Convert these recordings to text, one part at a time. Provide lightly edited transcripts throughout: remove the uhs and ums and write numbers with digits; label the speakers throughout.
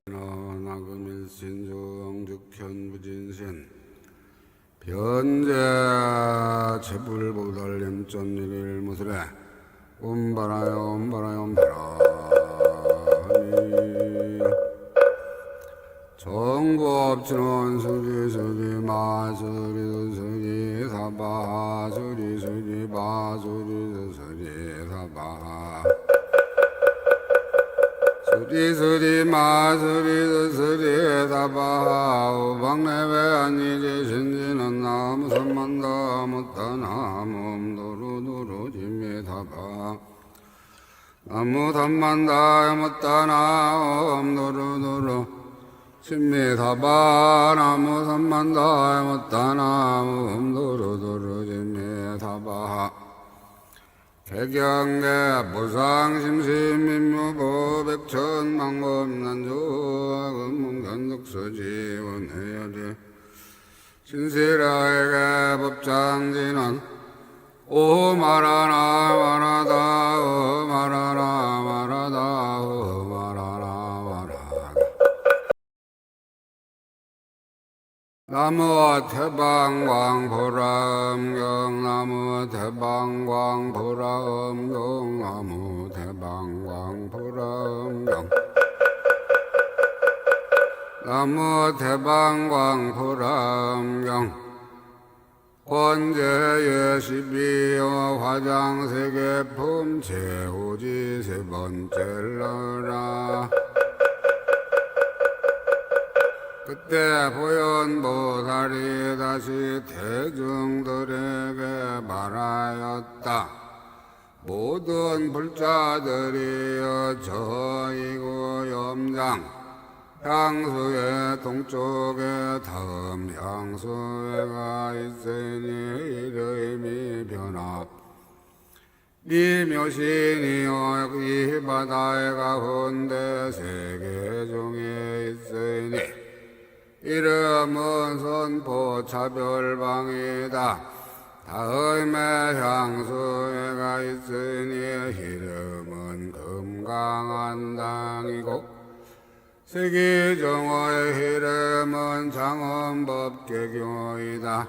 Speaker 1: 나금일신중 즉현부진신 변제 제불보달림전일일 무술에 옴바라요 옴바라요 옴바라니 정법진원 수리수리 마수리 수리 사바 수리 수리 바수리 수리 사바 수리 마수리 수리 사바 우방내외 아니지 신지는 나무 선만다 못다 나무 도루도루 지미 사바 나무 선만다 못다 나무 도루도루 지미 사바 나무 선만다 못다 나무 도루도루 지미 사바 개경계 무상심심민무고 백천망검난조 금문간독서지원해야지 신실하에게 법장진원 오 말하라 말하다 오 말하라 말하다 오 말하라 말하다 나무 태방광 보라음경 나무 태방광 보라음경 나무 태방광 보라음경 나무 태방광 보라음경 권제의 12여 화장세계품 제오지 세 번째러라 그때 보현보살이 다시 대중들에게 말하였다. 모든 불자들이여 저이고 염장 향수의 동쪽에 다음 향수에가 있으니 이름이 변화 이 묘신이여 이 바다의 가운데 세계중에 있으니 이름은 선포 차별방이다. 다음에 향수에가 있으니 이름은 금강한당이고 세기정어의 이름은 장엄법계교이다.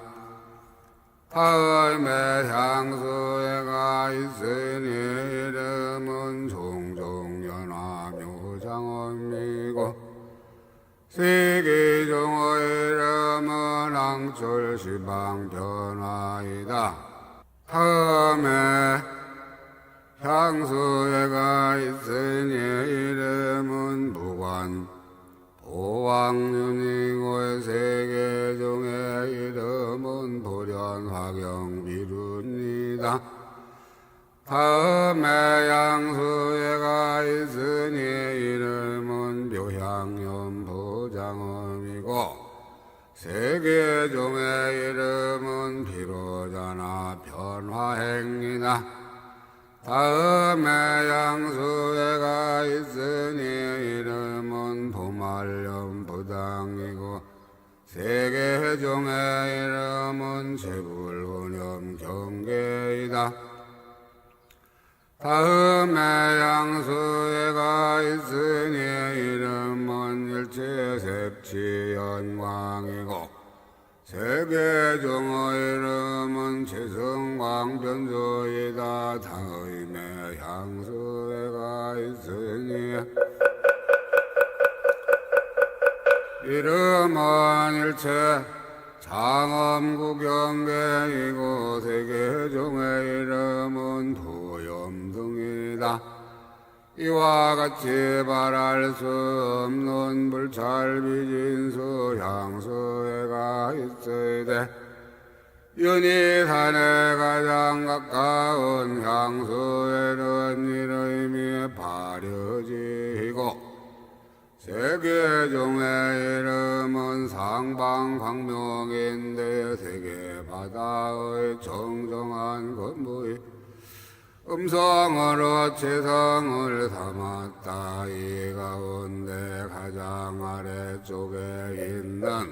Speaker 1: 다음에 향수에가 있으니 이름은 종종연화묘장엄이고 세계종의 이름은 앙철시방변화이다. 다음에 향수에가 있으니 이름은 무관 보왕윤이고 세계종의 이름은 보련화경비룬이다. 다음에 향수에가 있으니 이름은 묘향연보장엄이고 세계종의 이름은 비로자나 변화행이다. 다음에 향수에가 있으니 이름은 보말연부당이고 세계종의 이름은 제불혼염경계이다. 다음에 향수에가 있으니 이름은 일체sep치연광이고 세계종의 이름은 재성광변조이다. 다음에 향수에가 있으니 이름은 일체 장엄구경계이고 세계종의 이름은 도염등이다. 이와 같이 말할 수 없는 불찰비진수 향수에가 있으되 윤희산에 가장 가까운 향수에는 이름이 발여지고 세계종의 이름은 상방광명인데 세계바다의 정정한 건부의 음성으로 체성을 담았다. 이 가운데 가장 아래쪽에 있는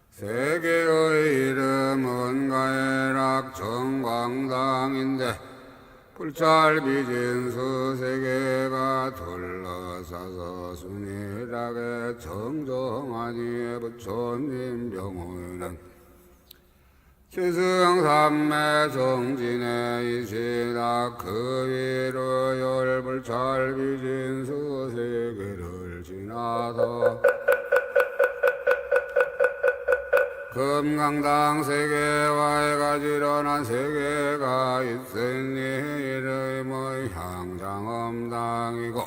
Speaker 1: 세계의 이름은 가해락 정광당인데 불찰비진수 세계가 둘러싸서 순일하게 정정하니 부처님 병호는 지승삼매 정진에 이시다 그 위로 열불찰비진수 세계를 지나서 금강당 세계와 해가 지런한 세계가 있으니 이름의 향장엄당이고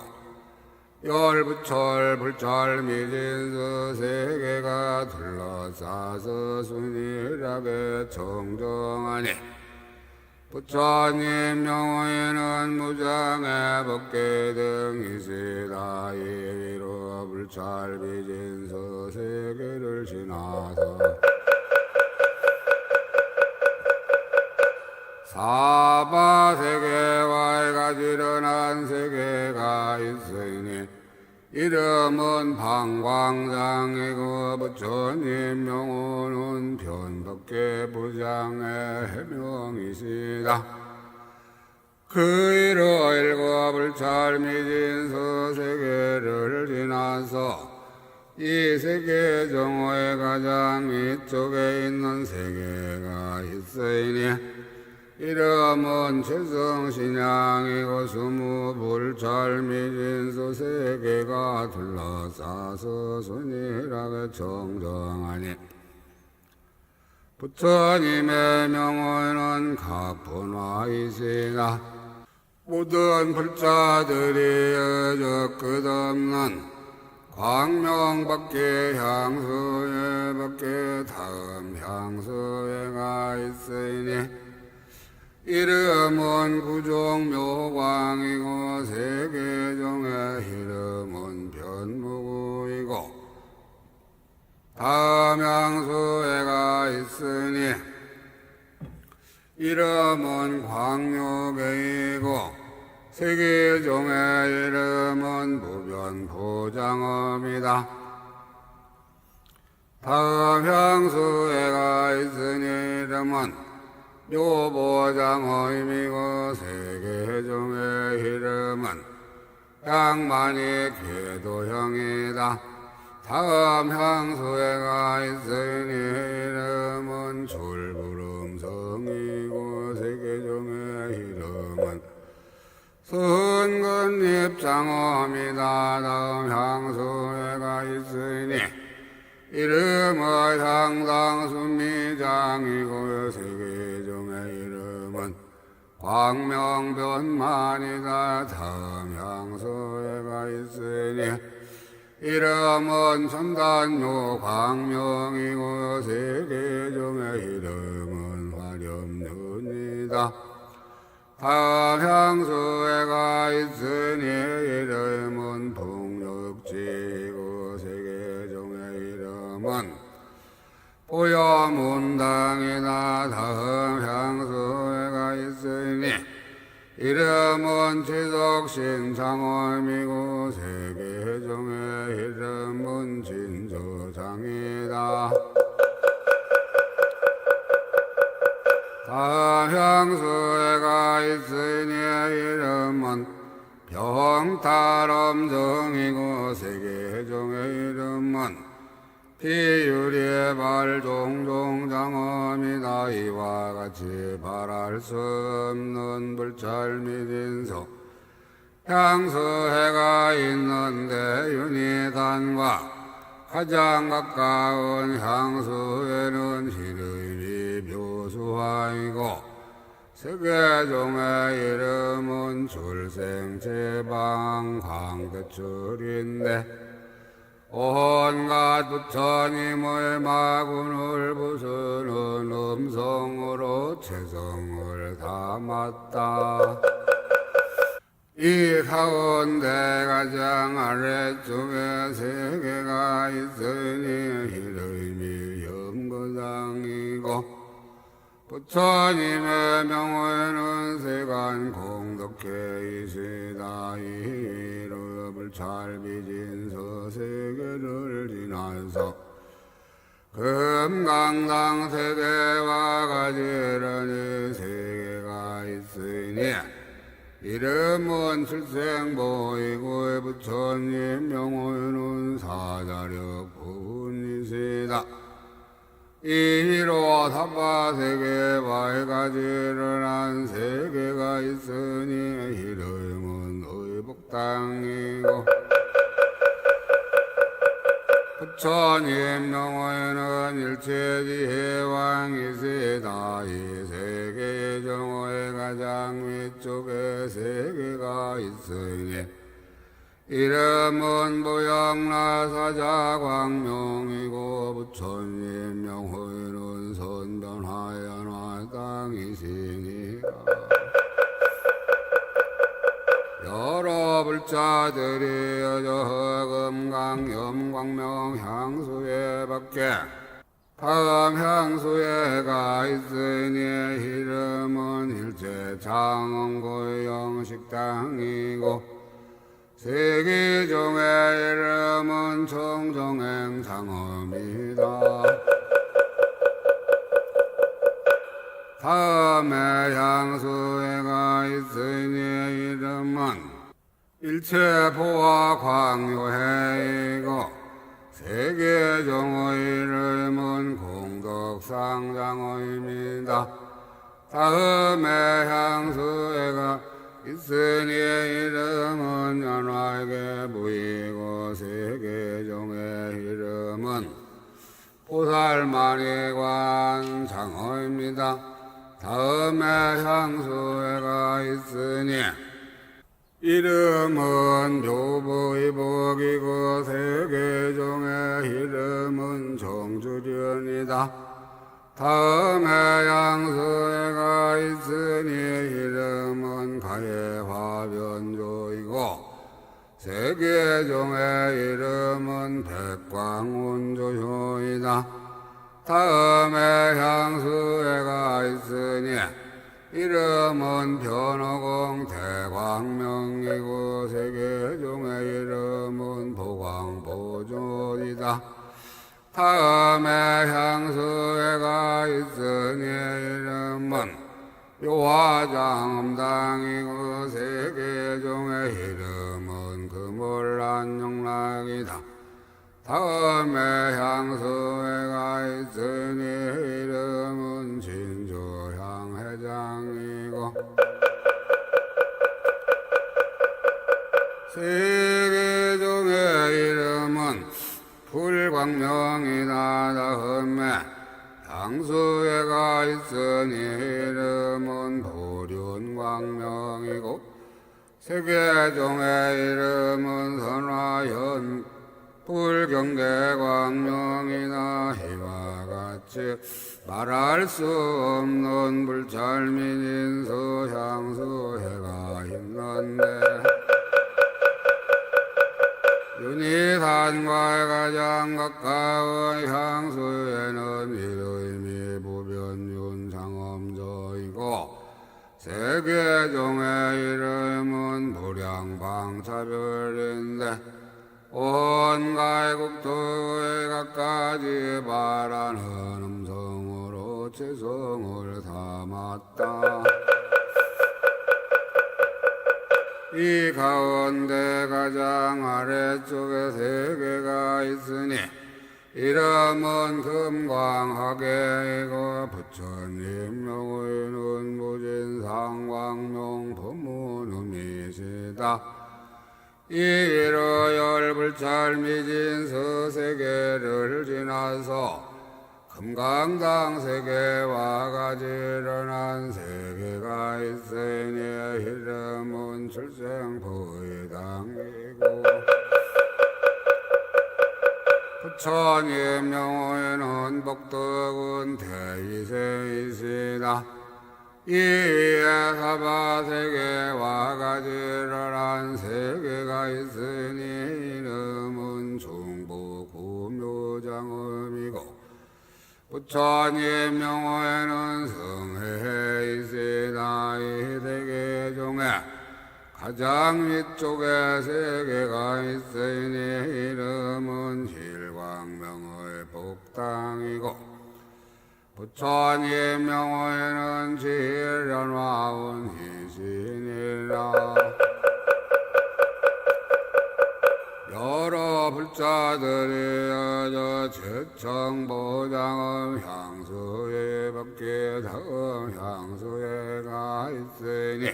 Speaker 1: 열부철 불철 미진수 세계가 둘러싸서 순일하게 정정하니 부처님 명호에는 무장의 법계 등이시다 이위로 불철 미진수 세계를 지나서 사바 세계와 해가 지런한 세계가 있으니 이름은 방광장이고 부처님 명호는 변법계 부장의 해명이시다. 그 이로 일곱 불찰 미진수 세계를 지나서 이 세계 정오의 가장 위쪽에 있는 세계가 있으니 이름은 최성신양이고 스무 불찰 미진수 세계가 둘러싸서 순일하게 정정하니 부처님의 명호는 각분화이시다. 모든 불자들이 여적 끝없는 광명밖에 향수에 밖에 다음 향수에가 있으니 이름은 구종묘광이고 세계종의 이름은 변무구이고 다음 향수에가 있으니 이름은 광묘계이고 세계종의 이름은 무변보장엄이다. 다음 향수에가 있으니 이름은 묘보장의미고 세계종의 이름은 양만이 궤도형이다. 다음 향수에가 있으니 이름은 졸부름성이고 세계종의 이름은 선근입장엄이다. 다음 향수에가 있으니 이름은 향당순미장이고 세계종의 이름은 광명변만이다. 다음 향수에가 있으니 이름은 천단묘 광명이고 세계종의 이름은 화렴륜이다. 다음 향수에가 있으니 이름은 풍력지고 세계종의 이름은 보여문당이다. 다음 향수에가 있으니 이름은 지속신창엄이고 세계종의 이름은 진조장이다. 다음 향수에가 있으니 이름은 병탈엄정이고 세계종의 이름은 비유리의 발종종장엄이다. 이와 같이 발할 수 없는 불찰미진수 향수해가 있는데 윤희단과 가장 가까운 향수에는 이름이 묘수화이고 세계종의 이름은 출생제방 광대출인데 온갖 부처님의 마군을 부수는 음성으로 최성을 담았다. 이 가운데 가장 아래쪽에 세계가 있으니 이름이 염거당이고 부처님의 명호에는 세간 공덕회이시다. 이로 불찰비진서 세계를 지나서 금강당 세계와 가지런히 세계가 있으니 이름은 출생보이고 부처님 명호는 사자력 부분이시다. 이로 사바세계 발가지런한 세계가 있으니 이름은 의복당이고 부처님 명호에는 일체지혜왕이시다. 이 세계의 정호의 가장 위쪽에 세계가 있으니 이름은 무영라사자광명이고 부처님 명호에는 선변하여나 땅이시니라. 여러 불자들이 여저금강 염광명 향수에 밖에 다음 향수에가 있으니 이름은 일체 장엄고영식당이고 세계종의 이름은 청정행장엄이다. 다음에 향수에가 있으니 이름은 일체 보화 광요해이고 세계종의 이름은 공덕상장어입니다. 다음에 향수에가 있으니 이름은 연화에게 보이고 세계종의 이름은 보살만이관 장어입니다. 다음에 향수에가 있으니 이름은 교부의복이고 세계종의 이름은 정주련이다. 다음에 향수에가 있으니 이름은 가해화변조이고 세계종의 이름은 백광운조효이다. 다음에 향수에가 있으니 이름은 변호공 대광명이고 세계종의 이름은 보광보존이다. 다음에 향수에가 있으니 이름은 묘화장엄당이고 세계종의 이름은 금월란영락이다. 다음에 향수에가 있으니 이름은 진주향해장이고 세계종의 이름은 불광명이다. 다음에 향수에가 있으니 이름은 보륜광명이고 세계종의 이름은 선화현 불경계광명이나 이와 같이 말할 수 없는 불찰민인수 향수해가 있는데 윤희산과 가장 가까운 향수에는 이름이 부변윤장엄조이고 세계종의 이름은 무량방차별인데 온 가국토에 각가지 바라는 음성으로 최성을 담았다. 이 가운데 가장 아래쪽에 세계가 있으니 이름은 금광하계이고 부처님 명의는 무진상광명 법문음이시다. 이로 열불찰미진 서세계를 지나서 금강당 세계와 가지런한 세계가 있으니 이름은 출생부의당이고 부처님 명호에는 복덕은 대이세이시다. 이에 사바세계와 가지런한 세계가 있으니 이름은 중부구묘장음이고 부처님 명호에는 성해이시다. 이 세계중에 가장 위쪽에 세계가 있으니 이름은 칠광명의 복당이고 부처님 명호에는 성해이시다. 이 세계중에 가장 위쪽에 세계가 있으니 이름은 칠광명의 복당이고 부처님 명호에는 성해이시다. 이 세계중에 가장 위쪽에 세계가 있으니 이름은 칠광명의 복당이고 부처님 명호에는 성해이시다. 이 세계중에 가장 위쪽에 세계가 있으니 이름은 칠광명의 복당이고 부처님 명호에는 지련화운 희신이라. 여러 불자들이 여저 최청보장의 향수에 밖에 다음 향수에 가 있으니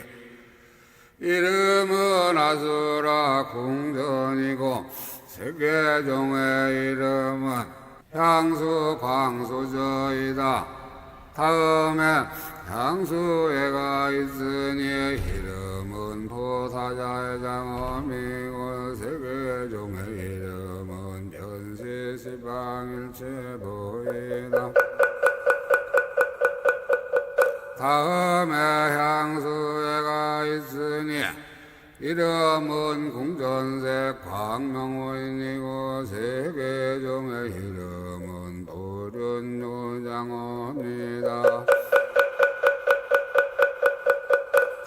Speaker 1: 이름은 아수라 궁전이고 세계종의 이름은 향수 광수저이다. 다음에 향수에 가 있으니 이름은 보사자의 장엄이고 세계종의 이름은 변시시방일체보이다. 다음에 향수에 가 있으니 이름은 궁전색 광명호인이고 세계종의 이름은 도륜유장원이다.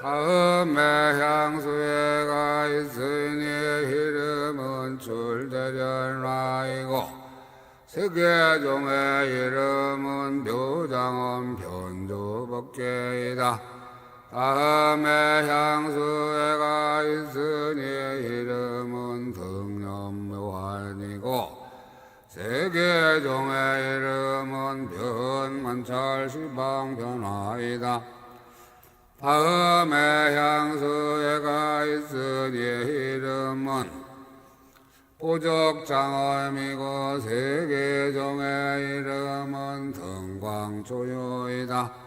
Speaker 1: 다음에 향수에 가 있으니 이름은 출대련화이고 세계종의 이름은 묘장원 변조법계이다. 다음에 향수에 가 있으니 이름은 등념묘환이고 세계종의 이름은 변만찰시방변화이다. 다음에 향수에 가 있으니 이름은 보적장엄이고 세계종의 이름은 등광조유이다.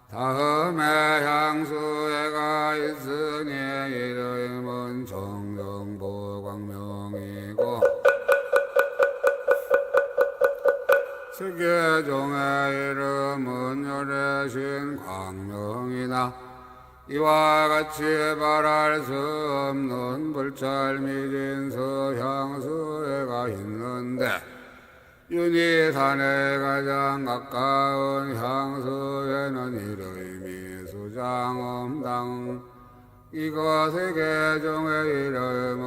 Speaker 1: 다음에 향수에 가 있으니 이름은 정정보광명이고 세계종의 이름은 열애신 광명이다. 이와 같이 말할 수 없는 불찰미진서 향수에 가 있는데 윤희산에 가장 가까운 향수에는 이름이 수장엄당 이거 세계종의 이름은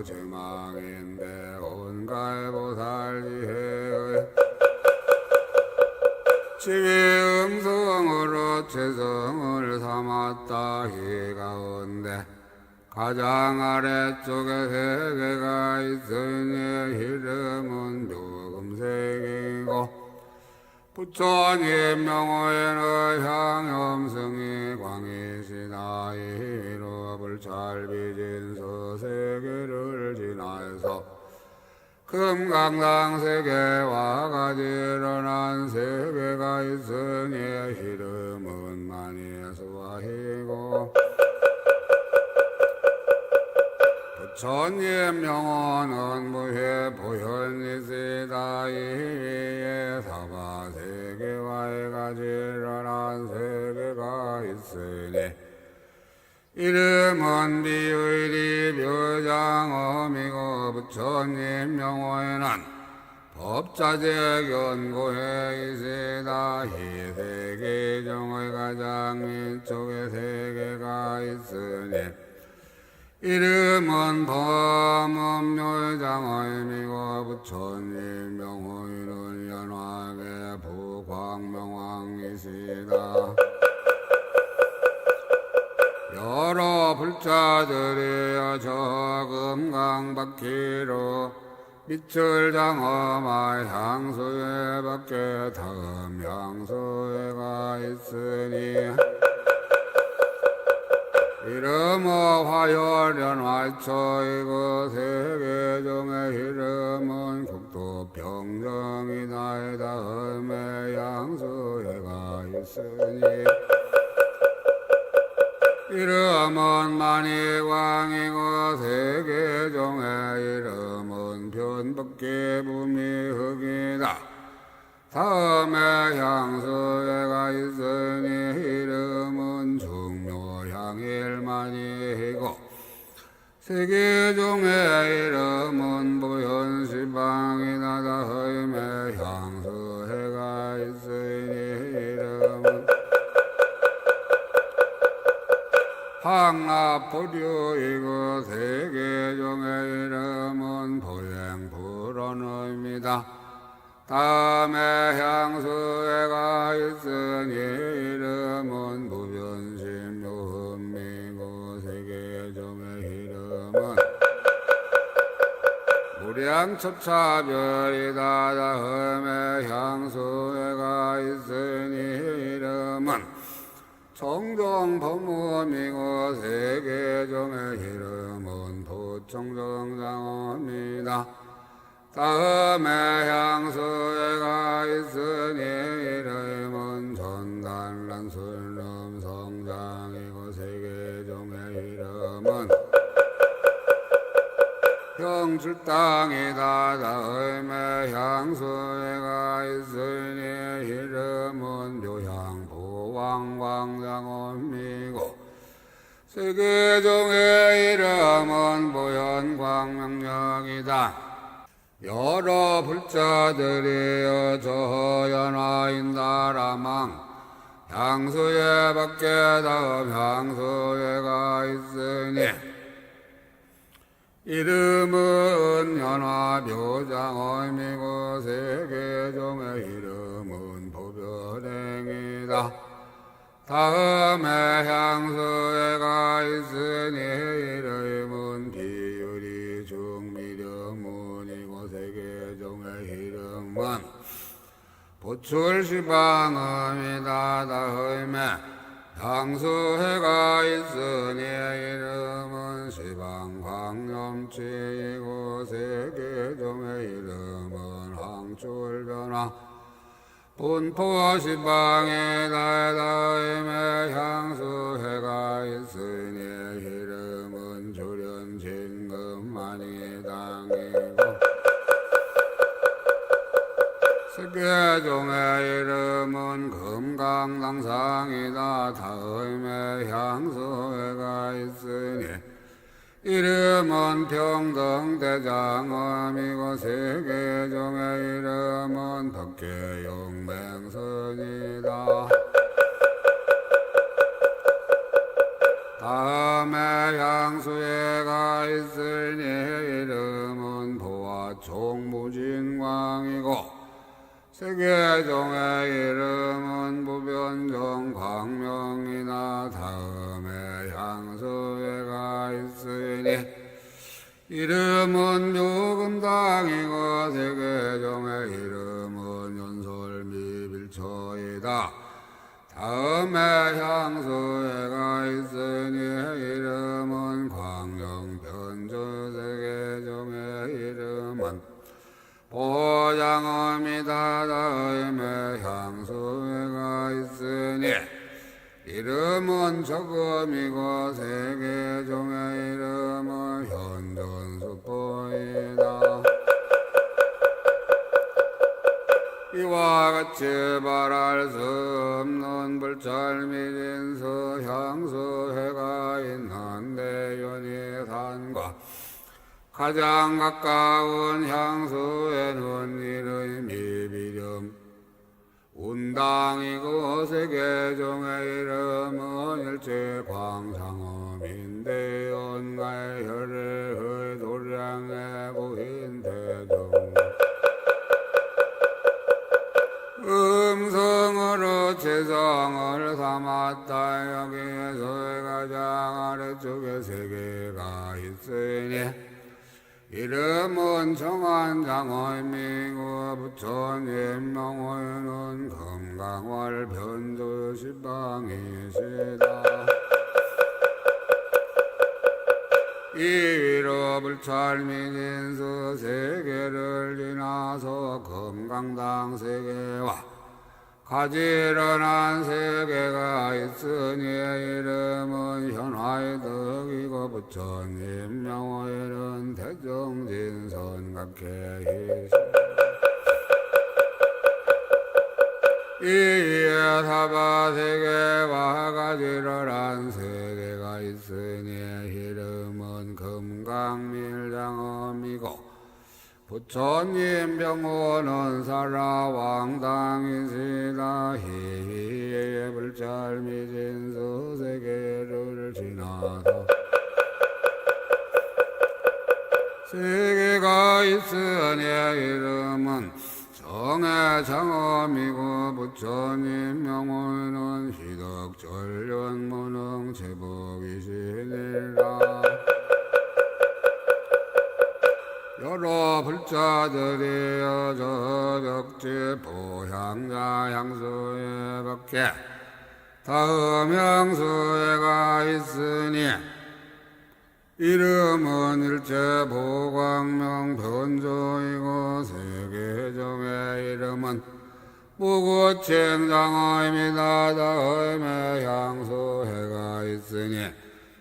Speaker 1: 안주제망인데 온갈보살지혜의 지위음성으로 최성을 삼았다. 이 가운데 가장 아래쪽에 세계가 있으니 이름은 묘금색이고 부처님 명호에는 향염승이 광이시다. 이로 불찰비진서 세계를 지나서 금강당 세계와 같이 일어난 세계가 있으니 이름은 만이수와이고 부처님 명호는 무해 보현이시다. 이에 사바세계와 같이 일어난 세계가 있으니 이름은 비의리 묘장엄이고 부처님 명호에는 법자적 연고에 이시다. 이 세계종의 가장 위쪽에 세계가 있으니 이름은 범음묘장엄이고 부처님 명호에는 연화계 부광명왕이시다. 여러 불자들이 저 금강바퀴로 빛을 장엄한 향수에 밖에 다음 향수에 가 있으니 이름은 화열연화초이고 세계종의 이름은 국토평정이다. 다음에 향수에 가 있으니 이름은 만이광이고 세계종의 이름은 변법계부미흑이다. 다음에 향수에 가 있으니 이름은 중묘향일만이고 세계종의 이름은 보현시방이다. 다음에 향수에 가 있으니 이름은 항납보류이고 세계종의 이름은 보행불언입니다. 다음에 향수에 가 있으니 이름은 무변심 요흠미고 세계종의 이름은 무량첩차별이다. 다음에 향수에 가 있으니 이름은 청정법문이고 세계종의 이름은 부청정장엄이다. 다음에 향수에 가 있으니 이름은 전단란술름 성장이고 세계종의 이름은 형출땅이다. 다음에 향수에 가 있으니 이름은 묘향보왕광장엄이고 세계종의 이름은 보현광명령이다. 여러 불자들이여 저연화인다라망 향수에 밖에 다음 향수에 가 있으니 이름은 현화묘장엄이고 세계종의 이름은 보별행이다. 다음에 향수에 가 있으니 이름은 비유리 중미려문이고 세계종의 이름은 보출시방음이다. 다음에 향수에 가 있으니 이름은 시방광염치이고 세계종의 이름은 항출변화 분포시방이다. 다음에 향수에 가 있으니 이름은 조련진금만이당이고 세계종의 이름은 금강당상이다. 다음에 향수에 가 있으니 이름은 평등대장엄이고 세계종의 이름은 덕계용맹선이다. 다음에 향수에 가 있으니 이름은 보화총무진광이고 세계종의 이름은 무변정광명이나. 다음에 향수에 가 있으니 이름은 묘금당이고 세계종의 이름은 연솔미빌초이다. 다음에 향수에 가 있으니 이름은 광명변조 세계종의 이름은 보장엄이다. 다음에 향수에 가 있으니 이름은 적음이고 세계종의 이름은 현존수포이다. 이와 같이 말할 수 없는 불찰미진수 향수에 가 있는데 연희산과 가장 가까운 향수에는 이름이 미비렴 운당이고 세계종의 이름은 일체광상음인데 온가의 혈의 도량의 고인대종 음성으로 재성을 삼았다. 여기에서 가장 아래쪽에 세계가 있으니 이름은 정한장엄이고 부처님 명호에는 금강월 변조시방이시다. 이위로 불찰미진수 세계를 지나서 금강당 세계와 가지런한 세계가 있으니 이름은 현화의 덕이고 부처님 명호에는 대정진선각회이시 이에 사바세계와 가지런한 세계가 있으니 이름은 금강밀장엄이고 부처님 병호는 살아왕당이시다. 희희의 불찰미진수 세계를 지나서 세계가 있으니 이름은 정의 장엄이고 부처님 명호는 희덕전륜무능 제복이시니라. 여러 불자들이여 저적지 보향자 향수에 밖에 다음 향수에가 있으니 이름은 일체 보광명 변조이고 세계정의 이름은 무구칭장어입니다. 다음에 향수해가 있으니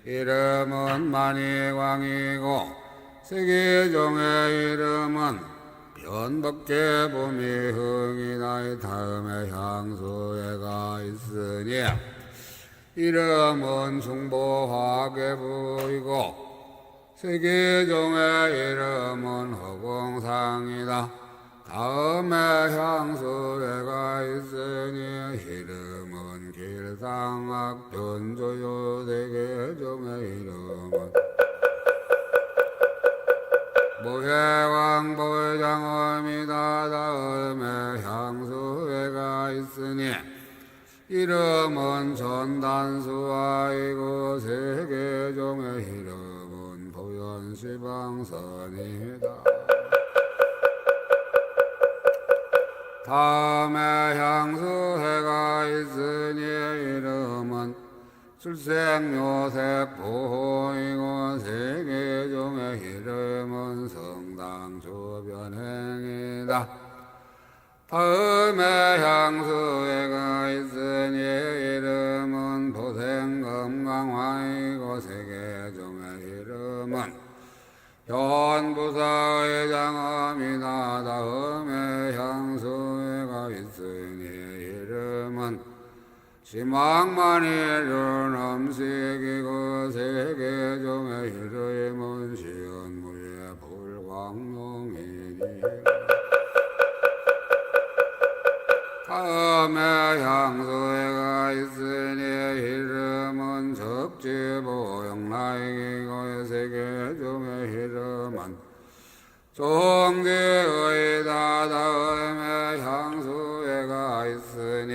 Speaker 1: 이름은 만이광이고 세계정의 이름은 변법계 보미흥이다. 다음에 향수해가 있으니 이름은 중보화계부이고 세계정의 이름은 허공상이다. 다음에 향수해가 있으니 이름은 길상악 변조요. 세계정의 이름은 모해왕 보장엄이다. 다음에 향수해가 있으니 이름은 전단수아이고 세계종의 이름은 보현시방선이다. 다음에 향수해가 있으니 이름은 출생묘색보이고 세계종의 이름은 성당주변행이다. 다음에 향수해가 있으니 이름은 보생금강화이고 세계종의 이름은 현부사의 장엄이다. 다음에 향수해가 있으니 이름은 시망만이른 음식이고 세계종의 이름은 시은무의 불광명이니 다음에 향수해가 있으니 이름은 적지보영라이고 세계종의 이름은 종지의다. 다음에 향수해가 있으니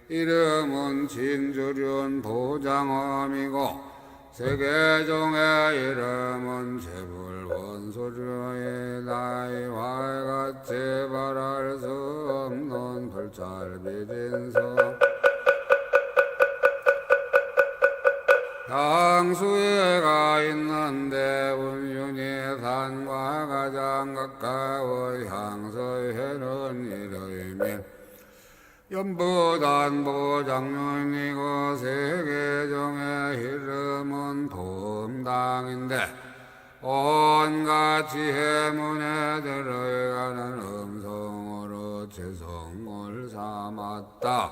Speaker 1: 이름은 진주륜 보장엄이고 세계종의 이름은 재불원소류이다. 이와 같이 말할 수 없는 불찰비진서 향수해가 있는데 운윤이 산과 가장 가까운 향수해는 이름이 연부단보장륜이고 세계종의 이름은 보음당인데 온갖 지혜문에 들어가는 음성으로 재성을 삼았다.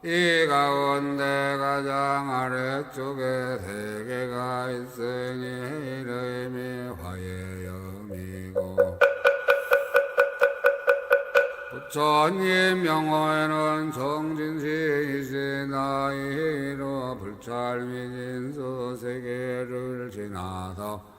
Speaker 1: 이 가운데 가장 아래쪽에 세 개가 있으니 이름이 화예염이고 부처님 명호에는 정진시이시나 이로 불찰미진수 세계를 지나서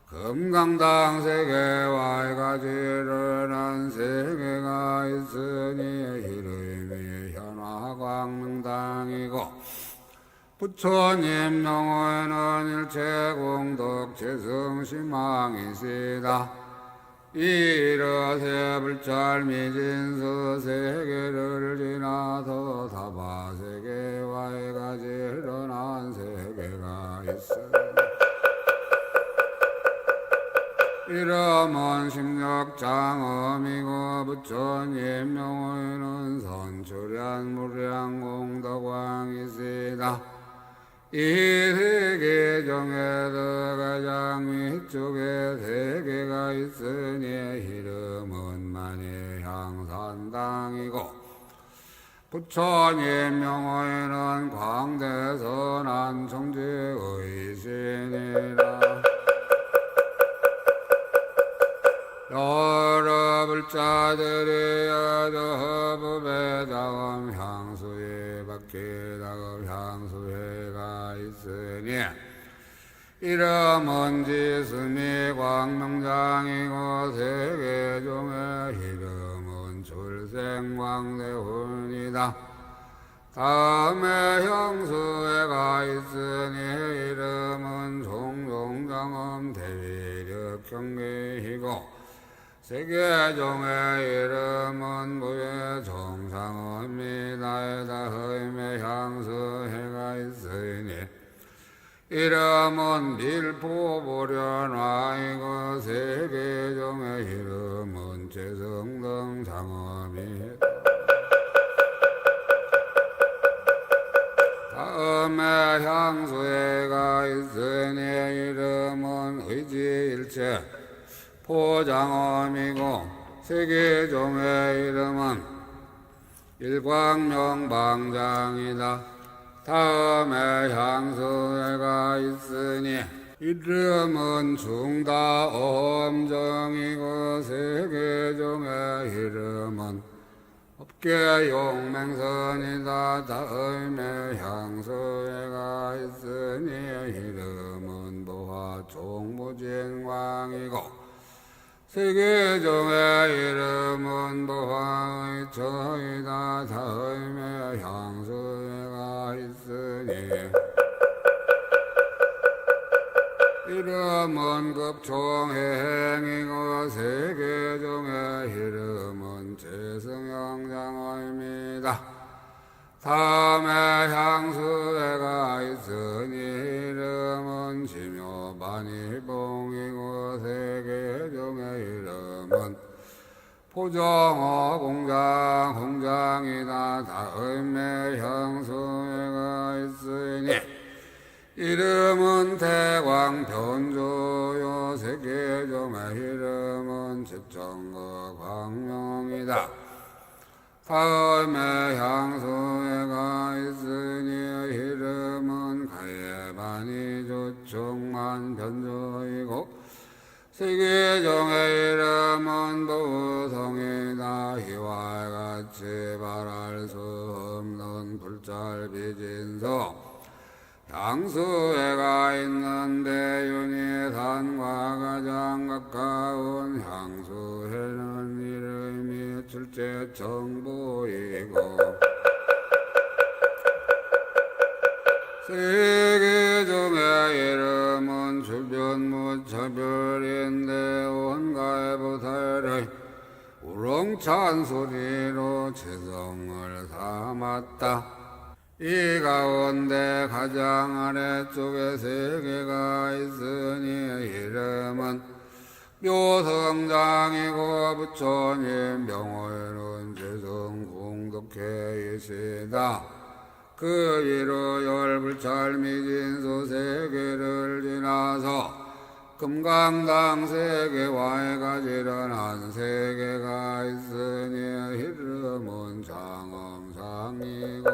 Speaker 1: 금강당 세계와 가지런한 세계가 있으니 이름이 현화광명당이고 부처님 명호에는 일체 공덕 재성시망이시다. 이르세 불찰미진수 세계를 지나서 사바세계와 가지런한 세계가 있으니 이름은 심력장엄이고 부처님 명호에는 선출한 무량공덕왕이시다. 이 세계정에서 가장 위쪽에 세계가 있으니 이름은 만이향산당이고 부처님 명호에는 광대선한 청지의시니라. 여러 불자들이 여러법의 다음 향수에 밖에 다음 향수회가 있으니 이름은 지스미 광명장이고 세계종의 이름 일생광대훈이다. 다음에 향수에가 있으니 이름은 종종장엄 대위력 경계이고 세계종의 이름은 무예 정상입니다. 다음에 향수해가 있으니 이름은 밀포보련화이고 세계종의 이름은 재성등장엄이다. 다음에 향수해가 있으니 이름은 의지일체 포장엄이고 세계종의 이름은 일광명방장이다. 다음에 향수해가 있으니 이름은 중다엄정이고 세계종의 이름은 업계용맹선이다. 다음에 향수해가 있으니 이름은 보화종무진왕이고 세계종의 이름은 보화의 처이다. 다음에 향수해가 있으니 이름은 급총행이고 세계종의 이름은 재성영장입니다. 다음에 향수해가 있으니 이름은 지묘반일봉이고 세계종의 이름은 포정어 공장이다. 다음에 향수해가 있으니 이름은 대광변조요 세계종의 이름은 집정거 광명이다. 다음에 향수해가 있으니 이름은 가예반이 조총만 변조이고 세계종의 이름은 보성이다. 이와 같이 말할 수 없는 불찰비진소 향수해가 있는데 윤희 산과 가장 가까운 향수해는 이름이 출제 정보이고 세계종의 이름은 주변무차별인데 온갖 보살의 우렁찬 소리로 재성을 삼았다. 이 가운데 가장 아래쪽에 세 개가 있으니 이름은 묘성장이고 부처님 명호에는 재성공덕회이시다. 그 위로 열불찰미진수 세 개를 지나서 금강당 세 개와에 가지런한 세 개가 있으니 이름은 장엄상이고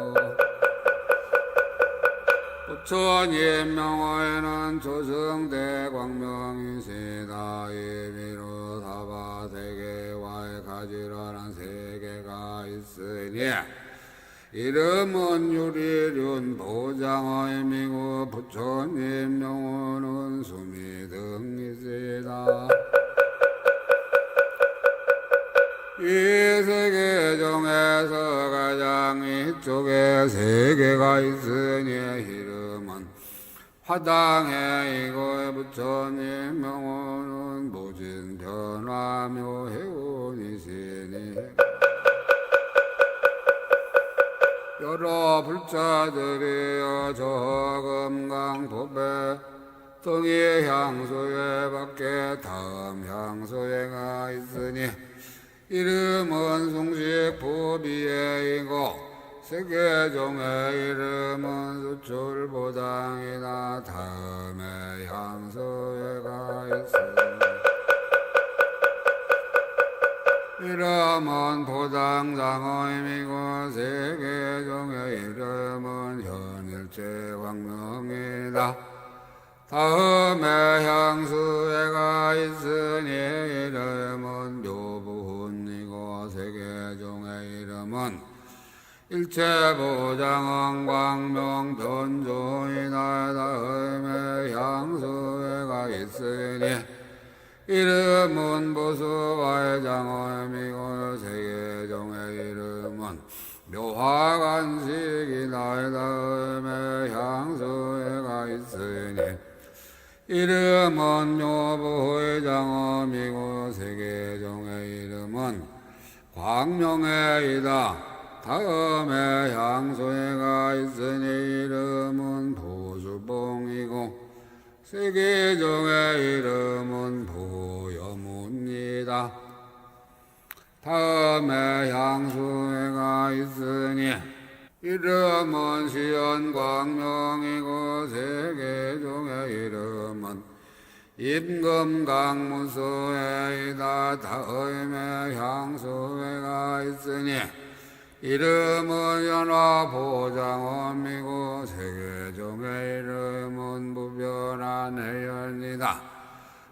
Speaker 1: 부처님 명호에는 조성대광명이시다. 이미로 사바 세계와에 가지런한 세계가 있으니 이름은 유리륜 보장의미고 부처님 명호는 수미등이시다. 이 세계중에서 가장 이쪽에 세계가 있으니 이름은 화당해이고 부처님 명호는 무진변화묘 해운이시니 여러 불자들이여 저금강 법에 등이 향수에 밖에 다음 향수에가 있으니 이름은 숭식부비에이고 세계종의 이름은 수출보당이다. 다음에 향수에가 있으니 이름은 보당장의미고 세계종의 이름은 현일체광명이다. 다음에 향수해가 있으니 이름은 묘부훈이고 세계종의 이름은 일체보장은 광명변조이다. 다음에 향수해가 있으니 이름은 보수와의 장엄이고 세계종의 이름은 묘화간식이 나의 다음에 향수에가 있으니 이름은 묘부의 장엄이고 세계종의 이름은 광명의이다. 다음에 향수에가 있으니 이름은 보수봉이고 세계종의 이름은 보여문이다. 다음에 향수에가 있으니 이름은 시연광명이고 세계종의 이름은 임금강무수에이다. 다음에 향수에가 있으니 이름은 연화보장엄이고 세계종의 이름은 무변한 해연이다.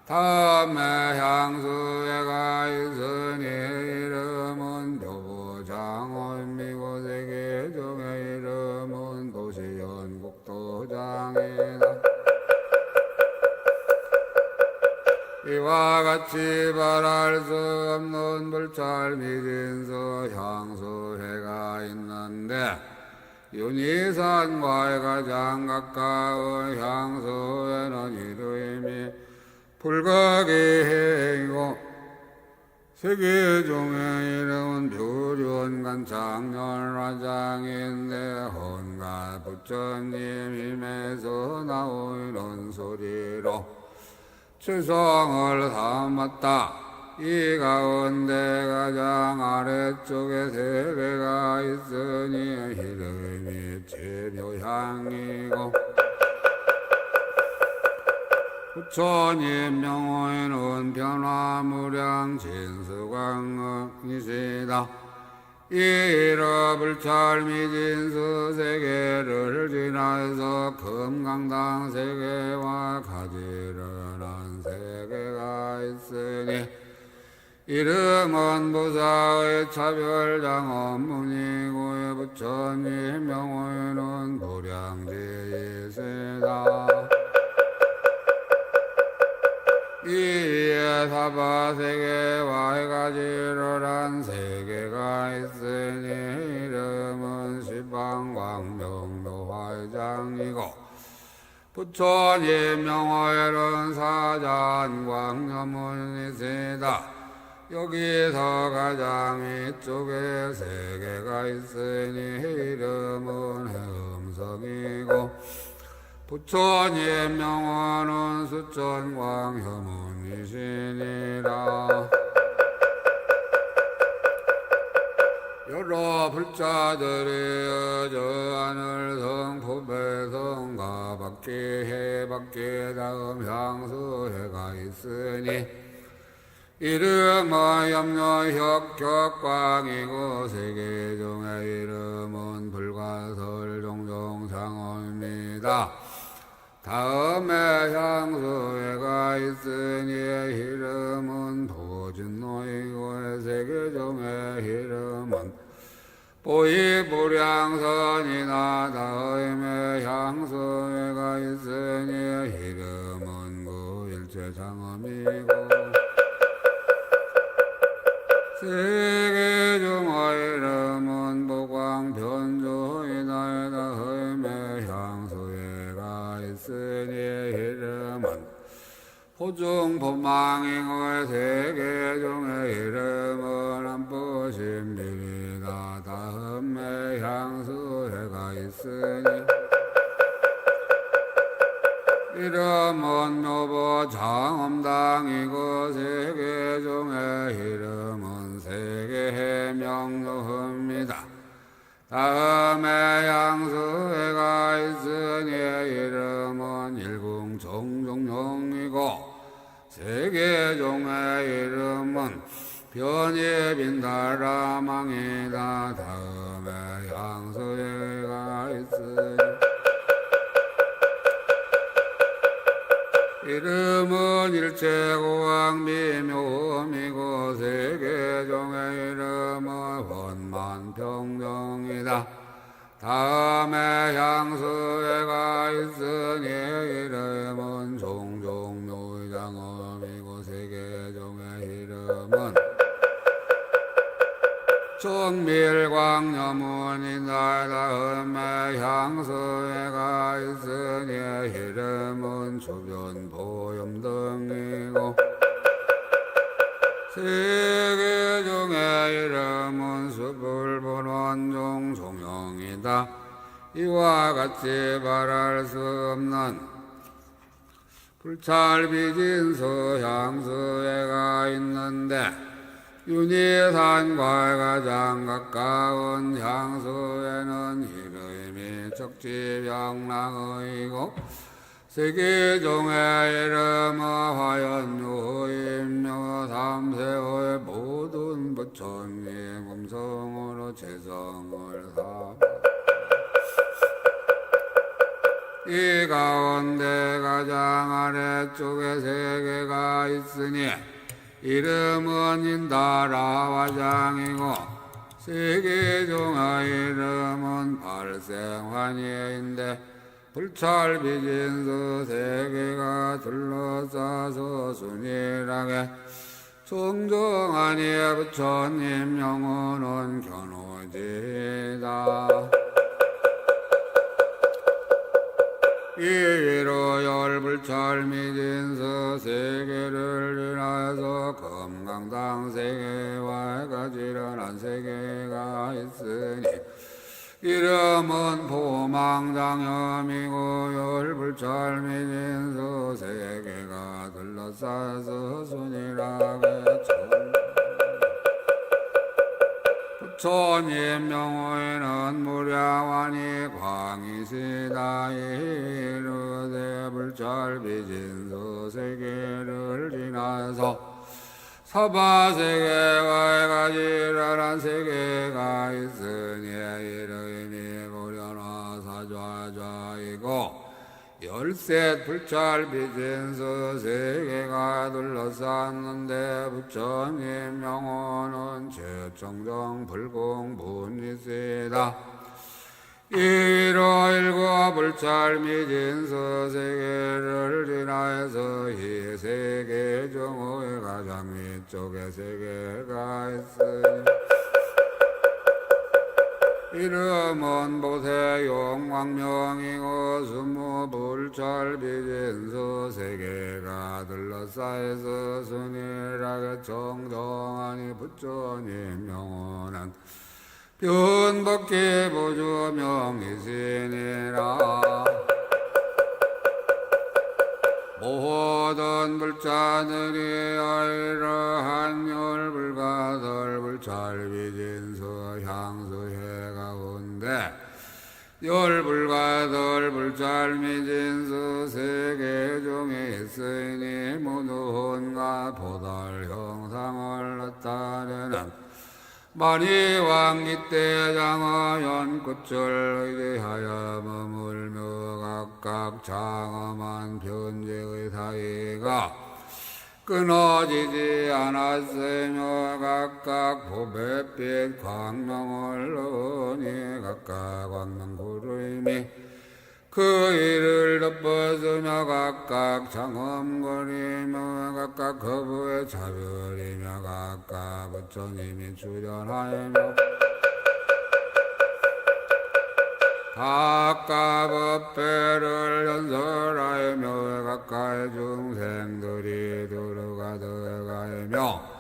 Speaker 1: 다음에 향수에가 있으니 이름은 묘보장엄이고 세계종의 이름은 도시연국도장이다. 이와 같이 말할 수 없는 불찰미진수 향수회가 있는데 윤희산과의 가장 가까운 향수회는 이름이 불가기해이고 세계종의 이름은 뷰륜간창년화장인데 혼가 부처님 힘에서 나오는 소리로 추성을 삼았다. 이 가운데 가장 아래쪽에 세 개가 있으니 이름이 제묘향이고 부처님 명호에는 변화무량 진수광이시다. 이러 불찰미진수 세계를 지나서 금강당 세계와 가지런한 세계가 있으니 이름은 부사의 차별장엄문이고 부처님 명호에는 보량지이시다. 이에 사바세계와 가지런한 세계가 있으니 이름은 시방광명묘화장이고 부처님 명호에는 사잔광녀문이시다. 여기서 가장 위쪽에 세계가 있으니 이름은 해음성이고 부처님 명호는 수천광혀문이시니라. 여러 불자들이 저 하늘성 푸배성과 밖에 밖에 다음 향수해가 있으니 이름은 염려혁격광이고 세계종의 이름은 불가설 종종상어입니다. 다음에 향수회가 있으니 이름은 보진노이고 세계종의 이름은 보이불량선이나 다음에 향수회가 있으니 이름은 구일체장엄이고 세계종의 이름은 보광변조이나 다음에 향수회가 있으니 이름은 포중포망이고 세계종의 이름은 안부신비이다. 다음에 향수회가 있으니 이름은 묘보장엄당이고 세계종의 이름은 세계해명료입니다. 다음에 향수회가 있으니 이름은 일궁종종용이고 세계종의 이름은 변예빈다라망이다. 다음에 향수회가 있으니 이름은 일체고왕미묘미고 세계종의 이름은 원만평정이다. 다음에 향수회가 있으니 이름은 종종묘장엄이고 세계 이름은 정밀광녀문이 나다음에 향서에 가 있으니 이름은 주변 보염 등이고 세계 중에 이름은 숲을 보는 중 종용이다. 이와 같이 말할 수 없는 불찰비진서 향서에 가 있는데 윤희산과 가장 가까운 향서에는 이름이 적지병랑의고 세계종의 이름은 화연유임묘 삼세의 모든 부처님 음성으로 재성을 사. 이 가운데 가장 아래쪽에 세계가 있으니 이름은 인다라화장이고 세계종의 이름은 발생환희인데 불찰비진서 세계가 둘러싸서 순일하게 정정하니 부처님 영혼은 견오지다. 이위로 열불찰미진서 세계를 인하여서 금강당 세계와 가지런한 세계가 있으니 이름은 포망장염이고 열불찰미진서 세계가 둘러싸서 순일하게 부처님 명호에는 무량하니 광이시다. 이르되 불찰비진서 세계를 지나서 사바세계와 가지런한 세계가 있으니 이름이 고려나 사좌좌이고 열셋 불찰비진서 세계가 둘러쌌는데 부처님 영혼은 최청정 불공분이시다. 이로 일곱 불찰미진서 세계를 지나서 이 세계 정오의 가장 위쪽에 세계가 있으니 이름은 보세용광명이고 스무불찰비진서 세계가 둘러싸여서 순일하게 정정하니 부처님 영혼은 변법기 보조명이시니라. 모든 불자들이 이러한 열불가설 불찰비진서 향서해 가운데 열불가설 불찰미진서 세계 중에 있으니 모두가 보달 형상을 나타내는 만이왕기 때 장어 연꽃을 의지하여 머물며 각각 장엄한 변제의 사이가 끊어지지 않았으며 각각 보배빛 광명을 넣으니 각각 광명 구름이 그 이를 덮어서며 각각 장엄거리며 각각 거부에 차별이며 각각 부처님이 출현하며 각각 법배를 연설하며 각각 중생들이 들어가며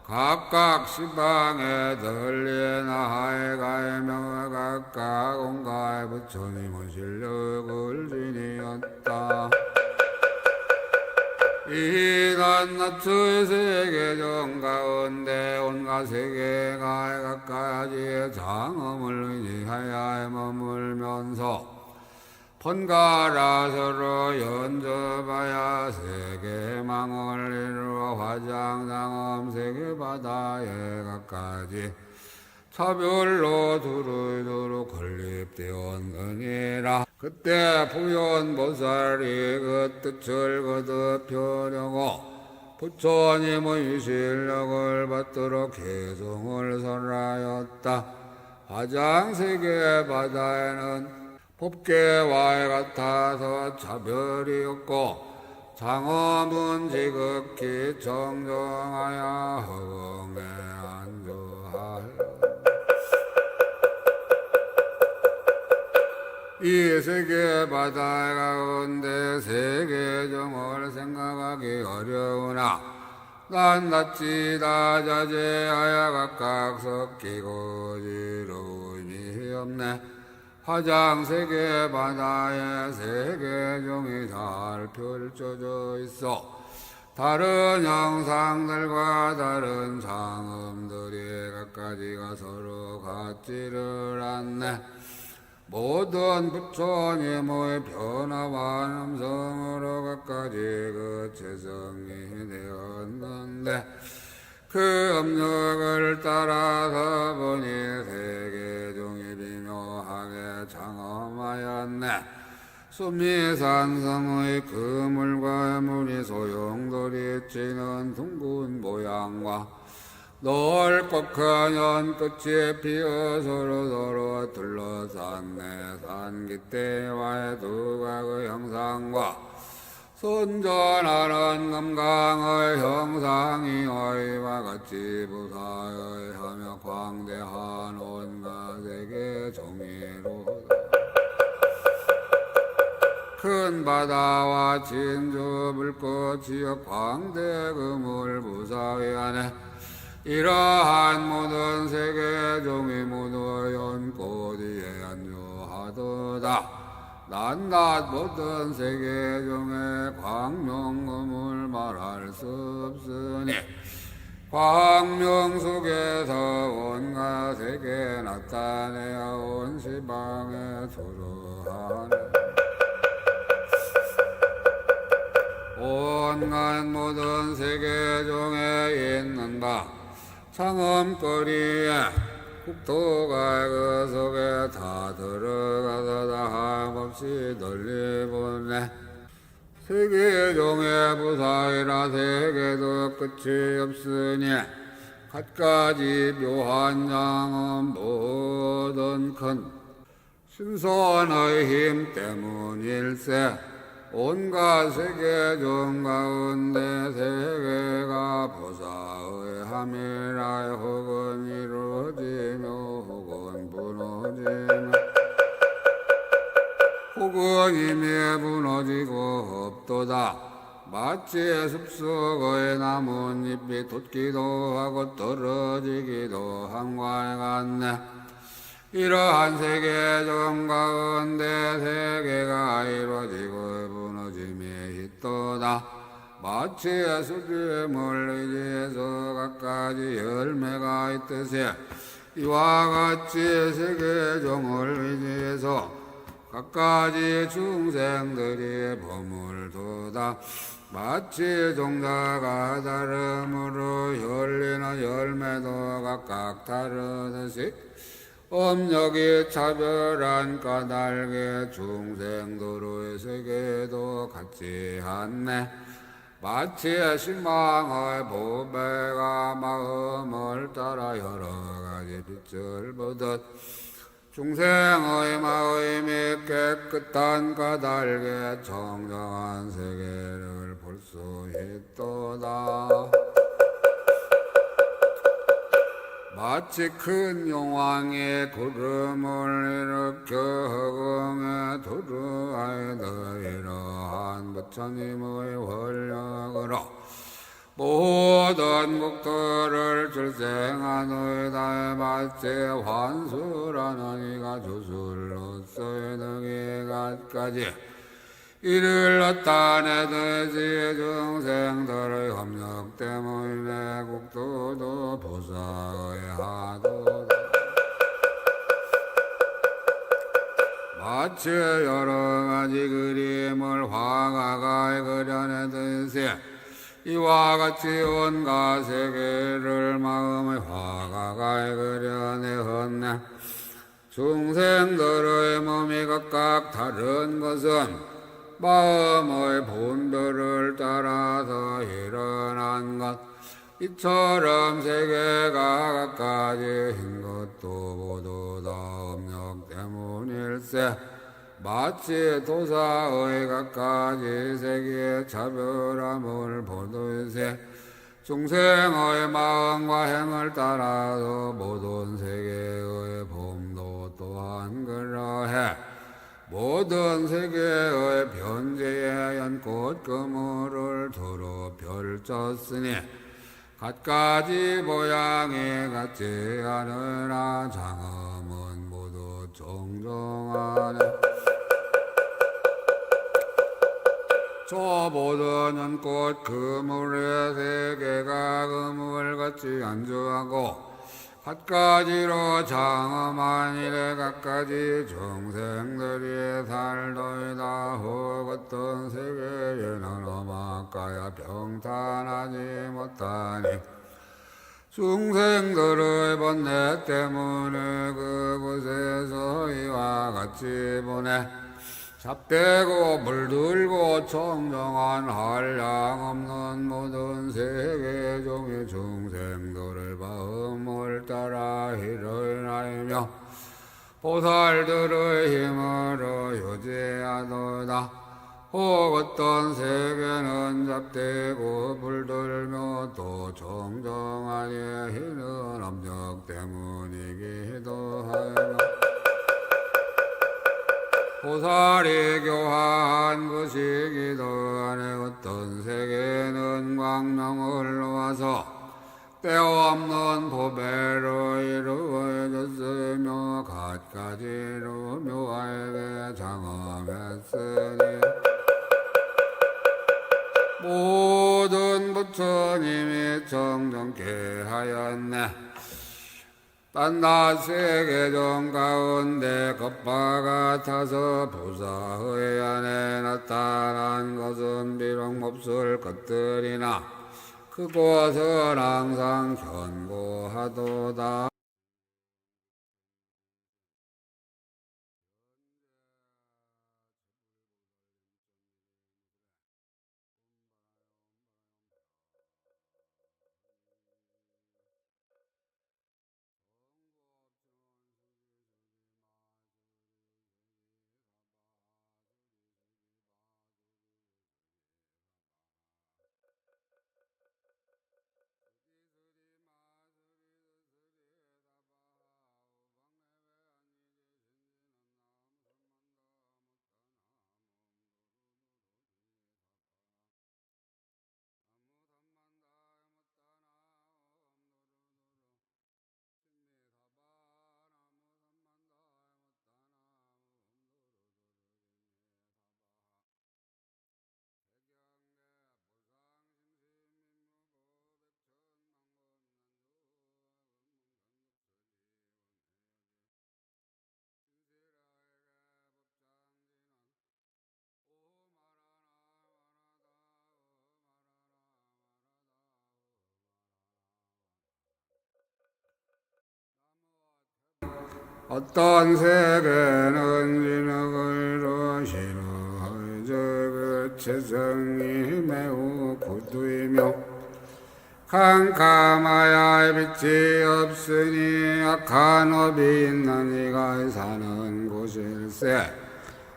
Speaker 1: 각각 시방에 들리나 하여가며 각각 온갖 부처님은 실력을 지니었다. 이 낱낱의 세계정 가운데 온갖 세계가 각가지의 장엄을 의지하여 머물면서 번갈아 서로 연접하여 세계망을 이루어 화장장엄 세계바다에 각가지 차별로 두루두루 건립되었느니라. 그때 부연보살이 그 뜻을 거듭하려고 부처님의 실력을 받도록 개성을 설하였다. 화장세계 바다에는 법계와 같아서 차별이 없고 장엄은 지극히 정정하여 허공에 안주하여 이 세계 바다 가운데 세계정을 생각하기 어려우나 낱낱이 다 자제하여 각각 섞이고 지름이 없네. 화장 세계 바다에 세계종이 잘 펼쳐져 있어 다른 형상들과 다른 장음들이 각가지가 서로 같지를 않네. 모든 부처님의 변화와 음성으로 각가지 그 체성이 되었는데 그 업력을 따라서 보니 세계종이 비묘하게 장엄하였네. 수미산성의 그물과 물이 소용돌이 찌는 둥근 모양과 넓고 큰 연끝이 피어 서로서로 둘러싼 내 산기대와의 두각의 형상과 선전하는 금강의 형상이 어이와 같이 부사의 하며 광대한 온갖 세계 종이로다. 큰 바다와 진주 불꽃 지역 광대 그물 부사위안에 이러한 모든 세계종이 모두 연꽃이에 안주하도다. 낱낱 모든 세계종의 광명음을 말할 수 없으니 광명 속에서 온갖 세계 나타내어 온 시방에 도루하네. 온갖 모든 세계종에 있는 바 창음거리에 국토가 그 속에 다 들어가서 다 함없이 널리 보네. 세계종의 부사이라 세계도 끝이 없으니 갖가지 묘한 양은 모든 큰 신선의 힘 때문일세. 온갖 세계종 가운데 세계가 보사의 함이라 혹은 이루어지며 혹은 무너지며 혹은 이미 무너지고 없도다. 마치 숲속의 나뭇잎이 돋기도 하고 떨어지기도 한 것 같네. 이러한 세계종 가운데 세계가 이루어지고 무너짐이 있도다. 마치 수림을 의지해서 각가지 열매가 있듯이 이와 같이 세계종을 의지해서 각가지 중생들이 머물도다. 마치 종자가 다름으로 열리는 열매도 각각 다르듯이 업력이 차별한 까닭에 중생도로의 세계도 같지 않네. 마치 신망의 보배가 마음을 따라 여러 가지 빛을 보듯 중생의 마음이 깨끗한 까닭에 정정한 세계를 볼 수 있도다. 마치 큰 용왕이 구름을 일으켜 허공에 두루하여 이러한 부처님의 권력으로 모든 국토를 출생하노이다. 마치 환수라는 이가 주술로서의 능히 갖가지 이를 나타내듯이 중생들의 협력 때문에 국토도 보사의하도다. 마치 여러 가지 그림을 화가가 그려내듯이 이와 같이 온갖 세계를 마음의 화가가 그려내었네. 중생들의 몸이 각각 다른 것은 마음의 본도를 따라서 일어난 것. 이처럼 세계가 각가지 흰 것도 모두 다 업력 때문일세. 마치 도사의 갖가지 세계의 차별함을 보듯이 중생의 마음과 행을 따라서 모든 세계의 봄도 또한 그러해 모든 세계의 변제에 연꽃 그물을 두루 펼쳤으니 갖가지 모양이 같지 않으나 장엄은 모두 정정하네. 저 모든 연꽃 그물의 세계가 그물같이 안주하고 갖가지로 장엄한 이래 갖가지 중생들이 살도이다. 혹 어떤 세계에는 험악가야 평탄하지 못하니 중생들의 번뇌 때문에 그곳에서 이와 같이 보내 잡대고 물들고 청정한 한량 없는 모든 세계 종의 중생들의 마음을 따라 일어나며 보살들의 힘으로 유지하도다. 혹 어떤 세계는 잡대고 물들며 또 청정하니 이는 업력 때문이기도 하여 보살이 교화한 것이기도 하네. 어떤 세계는 광명을 놓아서 때없는 보배로 이루어졌으며 갖가지로 묘하게 장엄했으니 모든 부처님이 정정케 하였네. 딴낮 세계종 가운데 것과 같아서 부사의 안에 나타난 것은 비록 몹쓸 것들이나 그곳은 항상 견고하도다. 어떤 세계는 진흙을 이루시는 그 체성이 매우 구두이며 캄캄하여 빛이 없으니 악한 업이 있는 이가 사는 곳일세.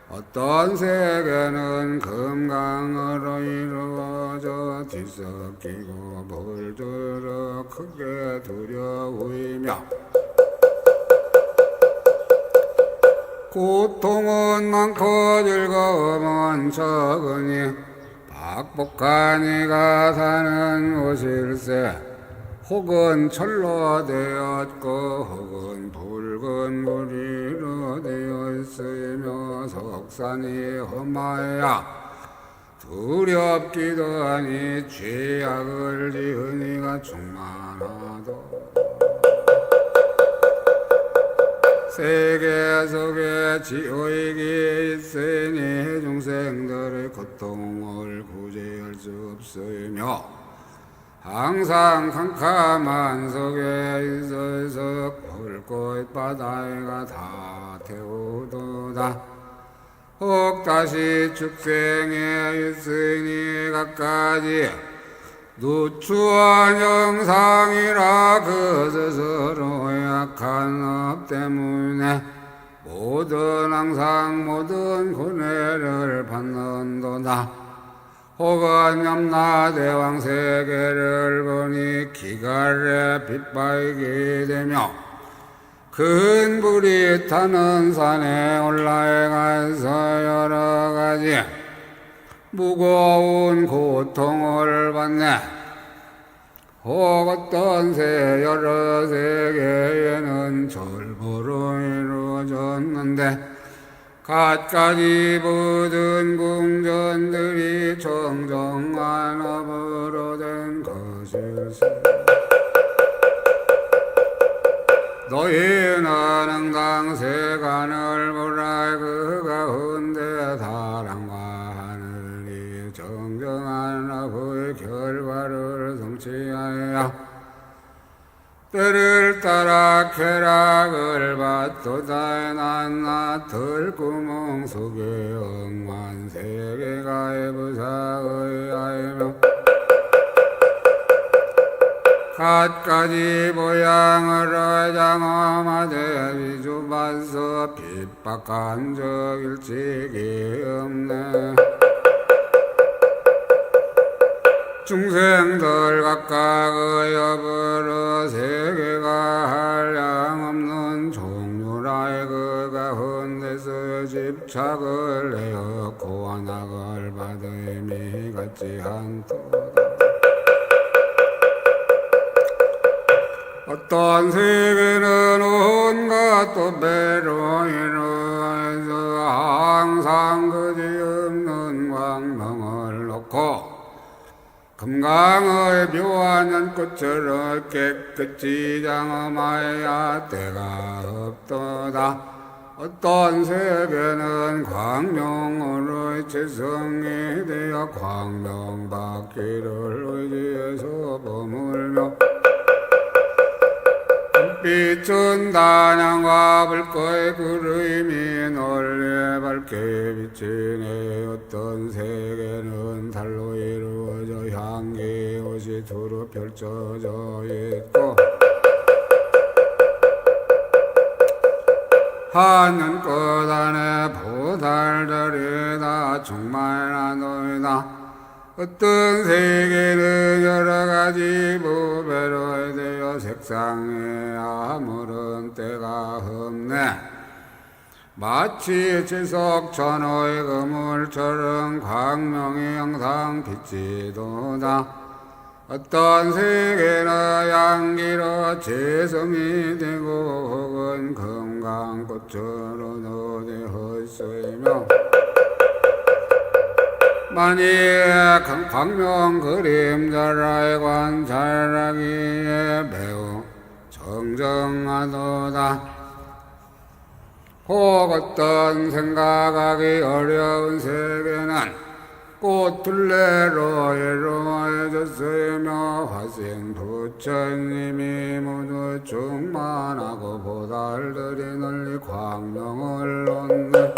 Speaker 1: 어떤 세계는 금강으로 이루어져 뒤섞이고 물들어 크게 두려우이며 고통은 많고 즐거움은 적으니 박복한 이가 사는 곳일세. 혹은 철로 되었고 혹은 붉은 무리로 되어 있으며 석산이 험하여 두렵기도 하니 죄악을 지은 이가 충만하도 세계 속에 지옥이 있으니 중생들의 고통을 구제할 수 없으며 항상 캄캄한 속에 있어서 불꽃 바다가 다 태우도다. 혹 다시 축생에 있으니 갖가지 누추한 영상이라 그 스스로 약한 업 때문에 모든 항상 모든 군해를 받는도다. 혹은 염라대왕 세계를 보니 기갈에 빛바이게 되며 큰 불이 타는 산에 올라가서 여러 가지 무거운 고통을 받네. 혹 어떤 여러 세계에는 절부로 이루어졌는데 갖가지 모든 궁전들이 정정한 업으로 된 것일세. 너희는 응당 세간을 보라. 그 가운데 사랑과 하늘이 정정한 업의 결과를 성취하여 때를 따라 쾌락을 받도다. 낱낱 들구멍 속에 억만 세계가의 부사의하며 갖가지 모양으로 장엄하되 비주받서 핍박한 적 일찍이 없네. 중생들 각각의 업으로 세계가 한량없는 종류라의 그 가운데서 집착을 내어 고안학을 받음이 같지 않도다. 어떤 세계는 온갖 도배로 인해서 항상 그지없는 광명을 놓고 금강의 묘한 연꽃처럼 깨끗이 장엄하여 때가 없도다. 어떤 세계는 광명으로 재성이 되어 광명받기를 의지해서 머물며 빛은 단양과 불꽃의 구름이 널리 밝게 비치네. 어떤 세계는 달로 이루어져 향기 옷이 두루 펼쳐져 있고 하늘 끝 안에 보살들이 다 충만하노이다. 어떤 세계는 여러 가지 부배로 되어 색상에 아무런 때가 없네. 마치 지석천호의 그물처럼 광명이 항상 비치도다. 어떤 세계는 양기로 재성이 되고 혹은 금강꽃으로 되었으며 만일 광명 그림자라의 관찰하기에 매우 정정하도다. 혹 어떤 생각하기 어려운 세계는 꽃 둘레로 이루어졌으며 화신 부처님이 모두 충만하고 보살들이 널리 광명을 놓네.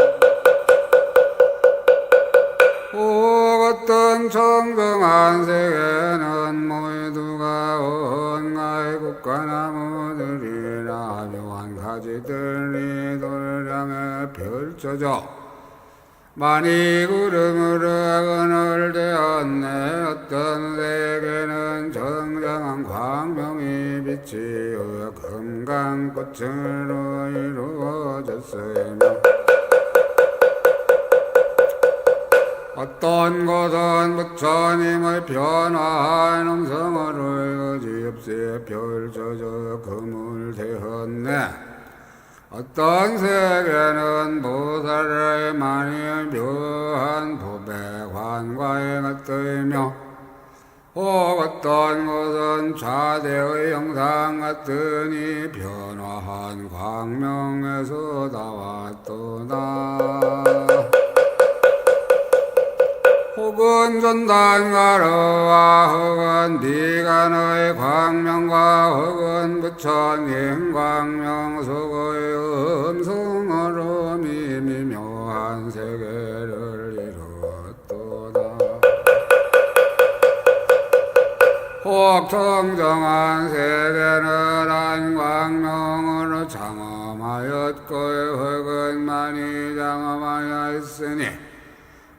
Speaker 1: 어떤 정정한 세계는 모두가 온갖 국가나무들이나 묘한 가지들이 돌량에 펼쳐져 많이 구름으로 그늘되었네. 어떤 세계는 정정한 광명이 비치어 금강꽃으로 이루어졌으며 어떤 곳은 부처님의 변화한 음성으로 여지없이 펼쳐져 그물되었네. 어떤 세계는 보살의 많이 묘한 보배관과에 같으며 혹 어떤 곳은 좌대의 영상 같으니 변화한 광명에서 나왔도다. 혹은 전단가로와 혹은 비간의 광명과 혹은 부처님 광명 속의 음성으로 미묘한 세계를 이루었도다. 혹 정정한 세계는 한 광명으로 장엄한 장엄하였고 흙은 많이 장엄하였으니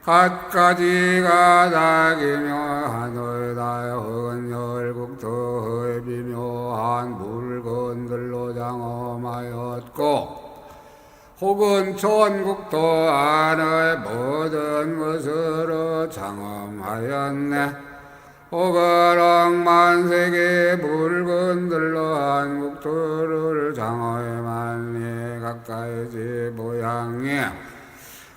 Speaker 1: 갖가지가 다 기묘하노이다. 흙은 열국토의 비묘한 물건들로 장엄하였고 혹은 전국도 안의 모든 것으로 장엄하였네. 혹은 억만세계 물건들로 한 국토를 장엄하니 가까이지 모양이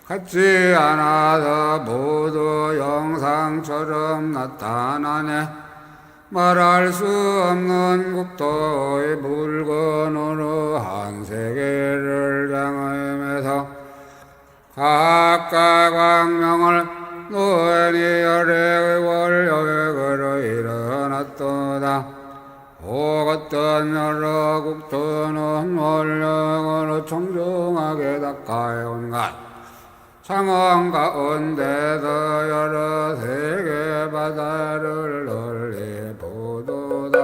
Speaker 1: 같지 않아서 모두 영상처럼 나타나네. 말할 수 없는 국토의 물건으로 한 세계를 장엄해서 각각 광명을 노인이 열의 월요일으로 일어났도다. 혹 어떤 여러 국토는 원력으로 청정하게 닦아해 온것 장엄 가운데서 여러 세계 바다를 널리 보도다.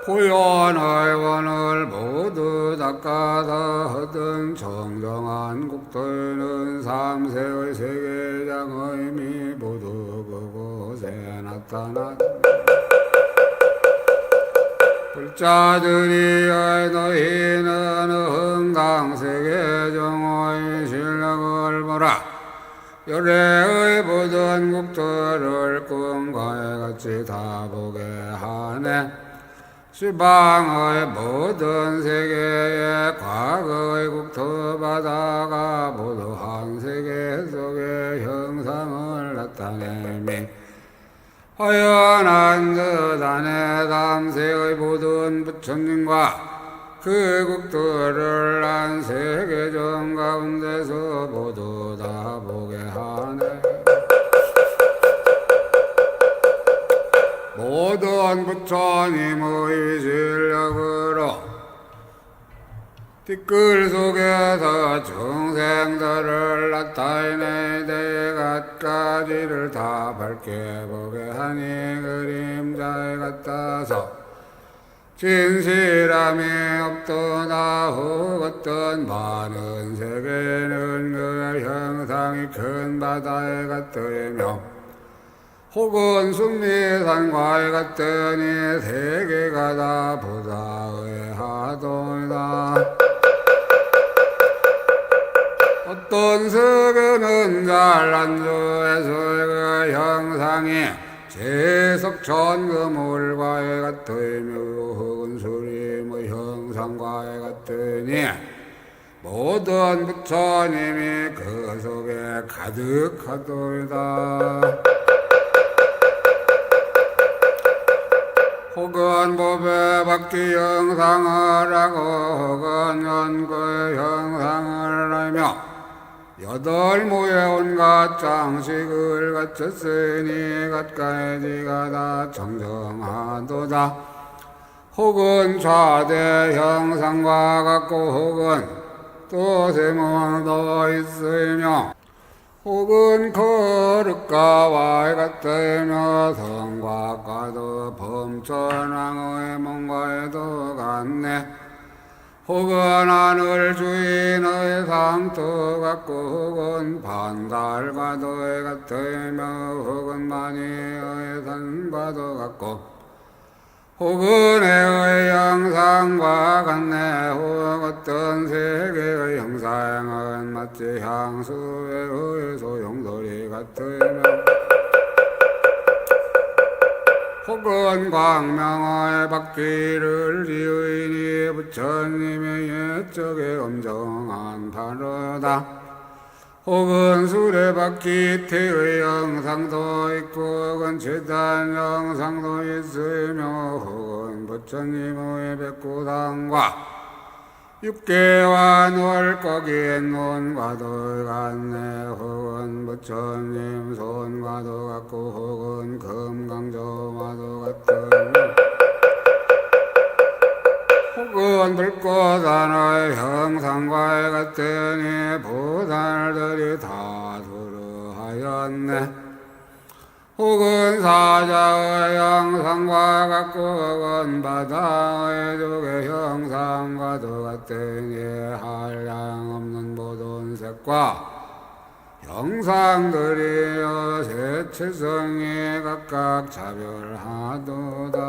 Speaker 1: 고연의 원을 모두 닦아서 허든 정정한 국토에는 삼세의 세계장의미 모두 그곳에 나타났다. 불자들이 너희는 흥강세계 정오의 실력을 보라. 열애의 모든 국토를 꿈과에 같이 다 보게 하네. 시방의 모든 세계의 과거의 국토 바다가 모두 한 세계 속의 형상을 나타내미 화연한 듯 안에 삼세의 모든 부처님과 그 국토를 한 세계정 가운데서 모두 다 보게 하네. 모든 부처님의 실력으로 띠끌 속에서 중생들을 나타내 대갓가지를 다 밝게 보게 하니 그림자에 같아서 진실함이 없도다. 혹 어떤 많은 세계는 그 형상이 큰 바다에 같으며 혹은 순미산과에 같으니 세계가 다 보다의 하도이다. 어떤 세계는 잘난조에서의 그 형상이 제석천금물과에 같으며 혹은 수림의 형상과에 같으니 모든 부처님이 그 속에 가득하도이다. 혹은 법의 바퀴 형상을 하고 혹은 연구의 형상을 하며 여덟 모의 온갖 장식을 갖췄으니 갖가지가 다 청정하도다. 혹은 좌대 형상과 같고 혹은 또 세모도 있으며 혹은 거룩가와 같으며 성곽과도 범천왕의 몸과에도 같네. 혹은 하늘 주인의 상토 같고 혹은 반달과도 같으며 혹은 만이의 산과도 같고 혹은 해의 형상과 같네. 혹 어떤 세계의 형상은 마치 향수의 소용돌이 같으며 혹은 광명의 바퀴를 지으니 부처님의 옛적의 엄정한 바로다. 혹은 수레바퀴 태의 형상도 있고 혹은 제단 형상도 있으며 혹은 부처님의 백구상과 육계와 놀거기엔 논과도 같네. 혹은 부처님 손과도 같고 혹은 금강조와도 같으며 혹은 불꽃하나의 형상과 같으니 보살들이 다 두루하였네. 혹은 사자의 바다의 형상과 같고 혹은 바다의 조개 형상과도 같으니 한량 없는 모든 색과 형상들이여 세체성이 각각 차별하도다.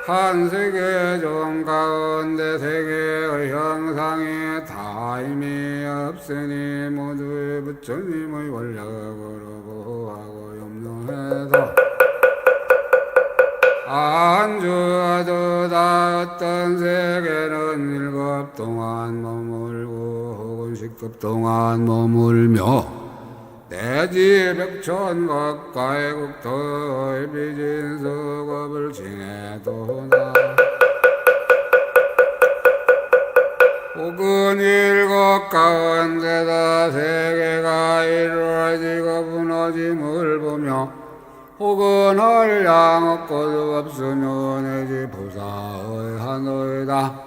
Speaker 1: 한 세계 중 가운데 세계의 형상이 다임이 없으니 모두의 부처님의 원력으로 보호하고 염려해서 안주하도다. 어떤 세계는 7급 동안 머물고 혹은 10급 동안 머물며 내지 백천 가까이 국토의 비진수급을 지내도다. 혹은 7급 가운데다 세계가 이루어지고 무너짐을 보며 혹은 한량 없고도 없으며 내지 부사의 하늘이다.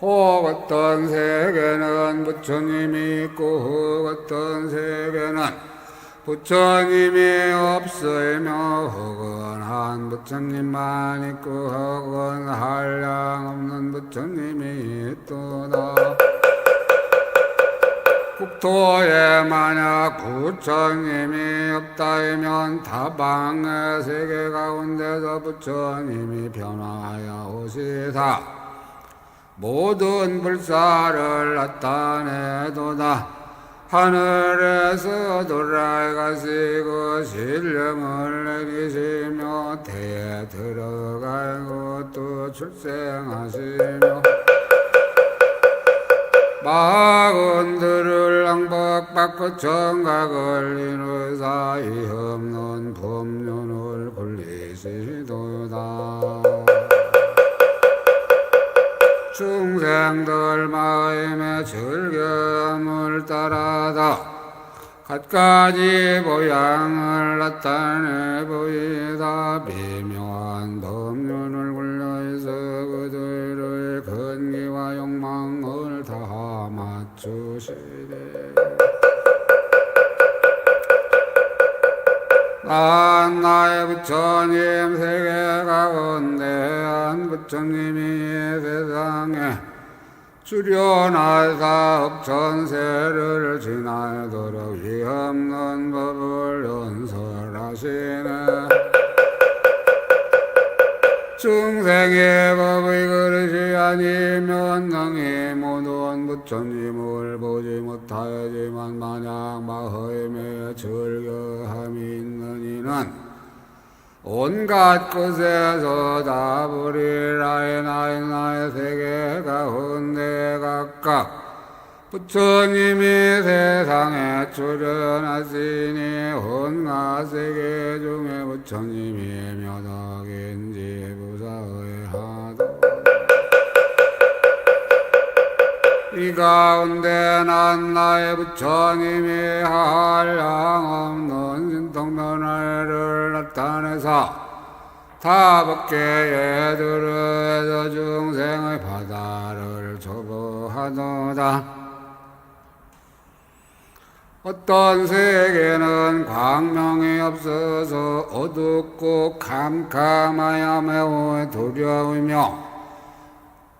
Speaker 1: 혹 어떤 세계는 부처님이 있고 혹 어떤 세계는 부처님이 없으며 혹은 한 부처님만 있고 혹은 한량 없는 부처님이 있도다. 국토에 만약 부처님이 없다면 다방의 세계 가운데서 부처님이 변화하여 오시사 모든 불사를 나타내도다. 하늘에서 돌아가시고 신령을 내리시며 대에 들어가고 또 출생하시며 마흔들을 항복받고 청각을 이루사 이 없는 법륜을 굴리시도다. 중생들 마음의 즐거움을 따라다 갖가지 모양을 나타내 보이다. 미묘한 법륜을 굴려서 그들의 근기와 욕망을 다 맞추시되 난 나의 부처님 세계 가운데 한 부처님이 세상에 출현하사 억천세를 지나도록 위없는 법을 연설하시네. 중생의 법의 그릇이 아니면 능히 모든 부처님을 보지 못하지만 만약 마음에 즐거움이 있는 이는 온갖 곳에서 다 부리라. 나의 세계 가운데 각각 부처님이 세상에 출현하시니 온갖 세계 중에 부처님이 몇 억인지 부사의하도 이 가운데 난 나의 부처님이 한량 없는 신통변화를 나타내사 다법계에 들어서 중생의 바다를 초보하도다. 어떤 세계는 광명이 없어서 어둡고 캄캄하여 매우 두려우며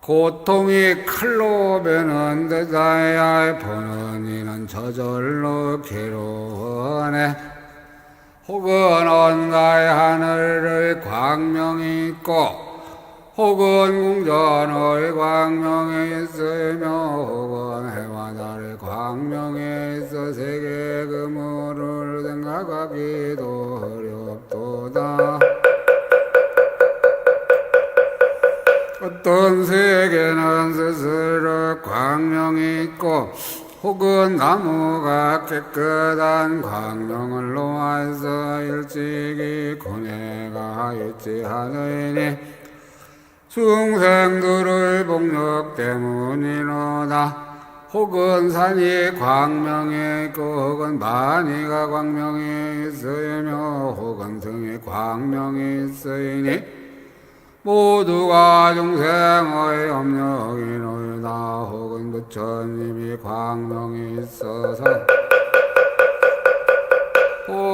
Speaker 1: 고통이 칼로 베는 데다야 보는 이는 저절로 괴로워하네. 혹은 온갖 하늘의 광명이 있고 혹은 궁전의 광명이 있으며 혹은 해와 달의 광명이 있어 세계 그물을 생각하기도 어렵도다. 어떤 세계는 스스로 광명이 있고 혹은 나무가 깨끗한 광명을 놓아서 일찍이 고뇌가 있지 않으니 중생들의 복력 때문이로다. 혹은 산이 광명이 있고 혹은 만이가 광명이 있으며 혹은 등이 광명이 있으니 모두가 중생의 업력이로다. 혹은 부처님이 광명이 있어서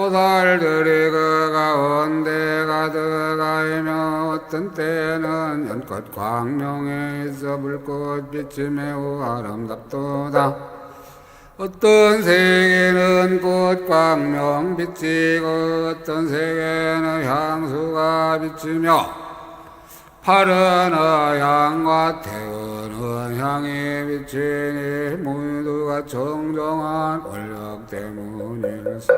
Speaker 1: 보살들이 그 가운데 가득하이며 어떤 때는 연꽃 광명에 있어 불꽃 빛이 매우 아름답도다. 어떤 세계는 꽃 광명 비치고 어떤 세계는 향수가 비치며 파르는 향과 태우는 향이 비치니 모두가 정정한 권력 때문일세.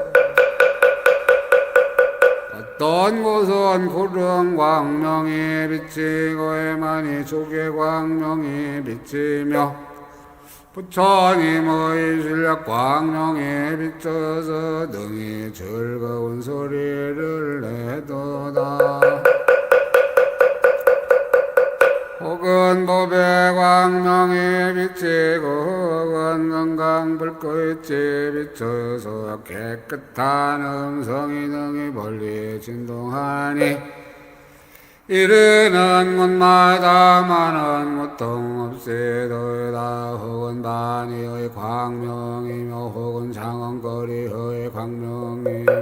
Speaker 1: 어떤 곳은 구름 광명이 비치고 에만이 조개 광명이 비치며 부처님의 실력 광명에 비춰서 능히 즐거운 소리를 내도다. 혹은 법의 광명에 비치고 혹은 건강 불꽃이 비춰서 깨끗한 음성이 능히 멀리 진동하니 이르는 곳마다 많은 고통 없이도다. 혹은 반이의 광명이며 혹은 장엄거리의 광명이며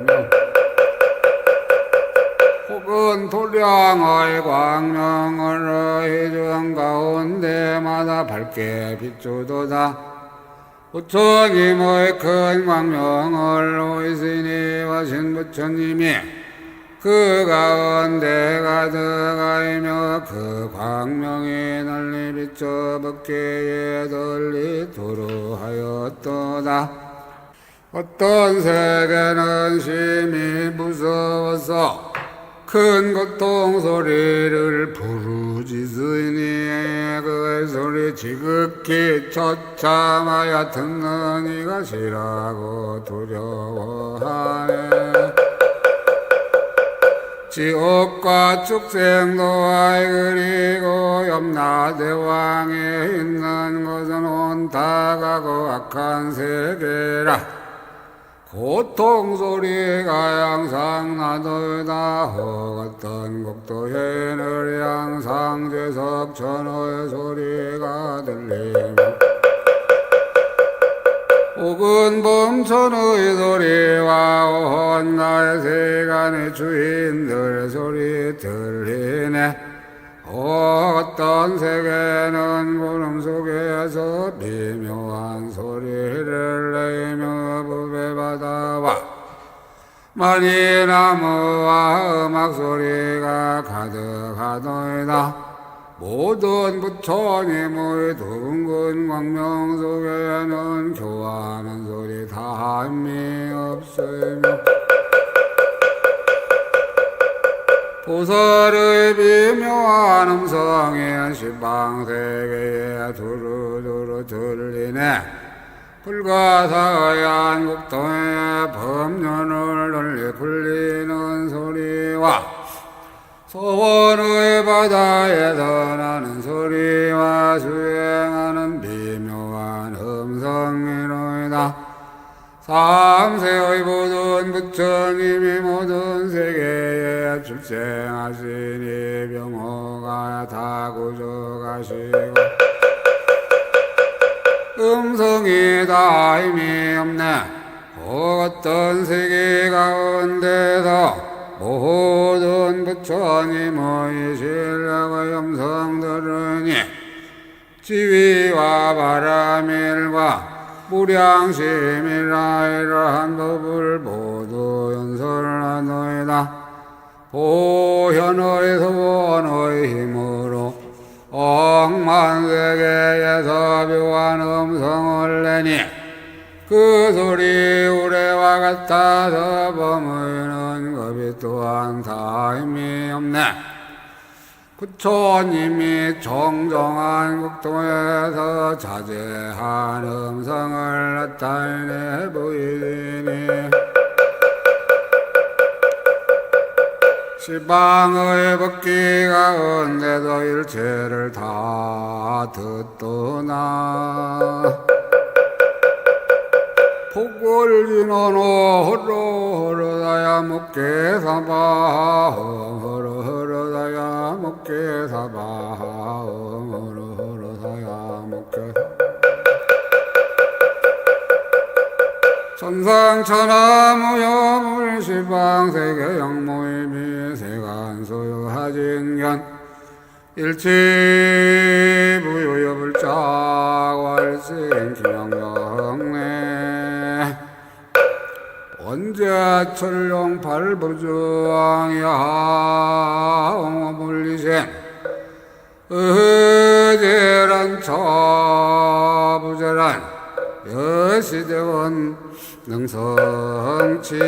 Speaker 1: 혹은 도량의 광명을 이중 가운데마다 밝게 비추도다. 부처님의 큰 광명을 오이시니와 신부처님이 그 가운데 가득하이며 그 광명이 널리 비춰 법계에 널리 도루하였도다. 어떤 세계는 심히 무서워서 큰 고통 소리를 부르짖으니 그 소리 지극히 처참하여 듣는 이가 싫어하고 두려워하네. 지옥과 축생도하이 그리고 염라대왕에 있는 것은 온탁하고 악한 세계라. 고통 소리가 항상 나도다. 혹 어떤 국도에는 항상 죄석 천호의 소리가 들리며 혹은 범천의 소리와 온나의 세간의 주인들의 소리 들리네. 어떤 세계는 구름 속에서 미묘한 소리를 내며 법의 바다와 많이 나무와 음악 소리가 가득하도다. 모든 부처님의 둥근 광명 속에는 교하는 소리 다함이 없으며 보살의 비묘한 음성이 시방세계에 두루두루 들리네. 불가사의 국토의 법륜을 널리 굴리는 소리와 소원의 바다에서 나는 소리와 수행하는 비묘한 음성이로이다. 삼세의 모든 부처님이 모든 세계에 출생하시니 병호가 다 구족하시고 음성이 다 힘이 없네. 어떤 세계 가운데서 모든 부처님의 신력의 음성 들으니 지위와 바라밀과 무량심이라 이러한 법을 모두 연설하노이다. 보현의 소원의 힘으로 억만세계에서 묘한 음성을 내니 그 소리 우레와 같아서 범의는 겁이 또한 다 힘이 없네. 부처님이 정정한 국토에서 자제한 음성을 나타내 보이니 시방의 법기 가운데도 일체를 다 듣도나 폭골진원호 허로허로다야 목계사바 허로허로다야 목계사바 허로허로다야 목계사바 천상천하 무여물 시방세계 영모임이 세간소유 하진견 일치 부유여불짝 월생 기명영내 원제철룡 발부주왕이야 옹호물리생 의제란 처부제란 여시대원 능성치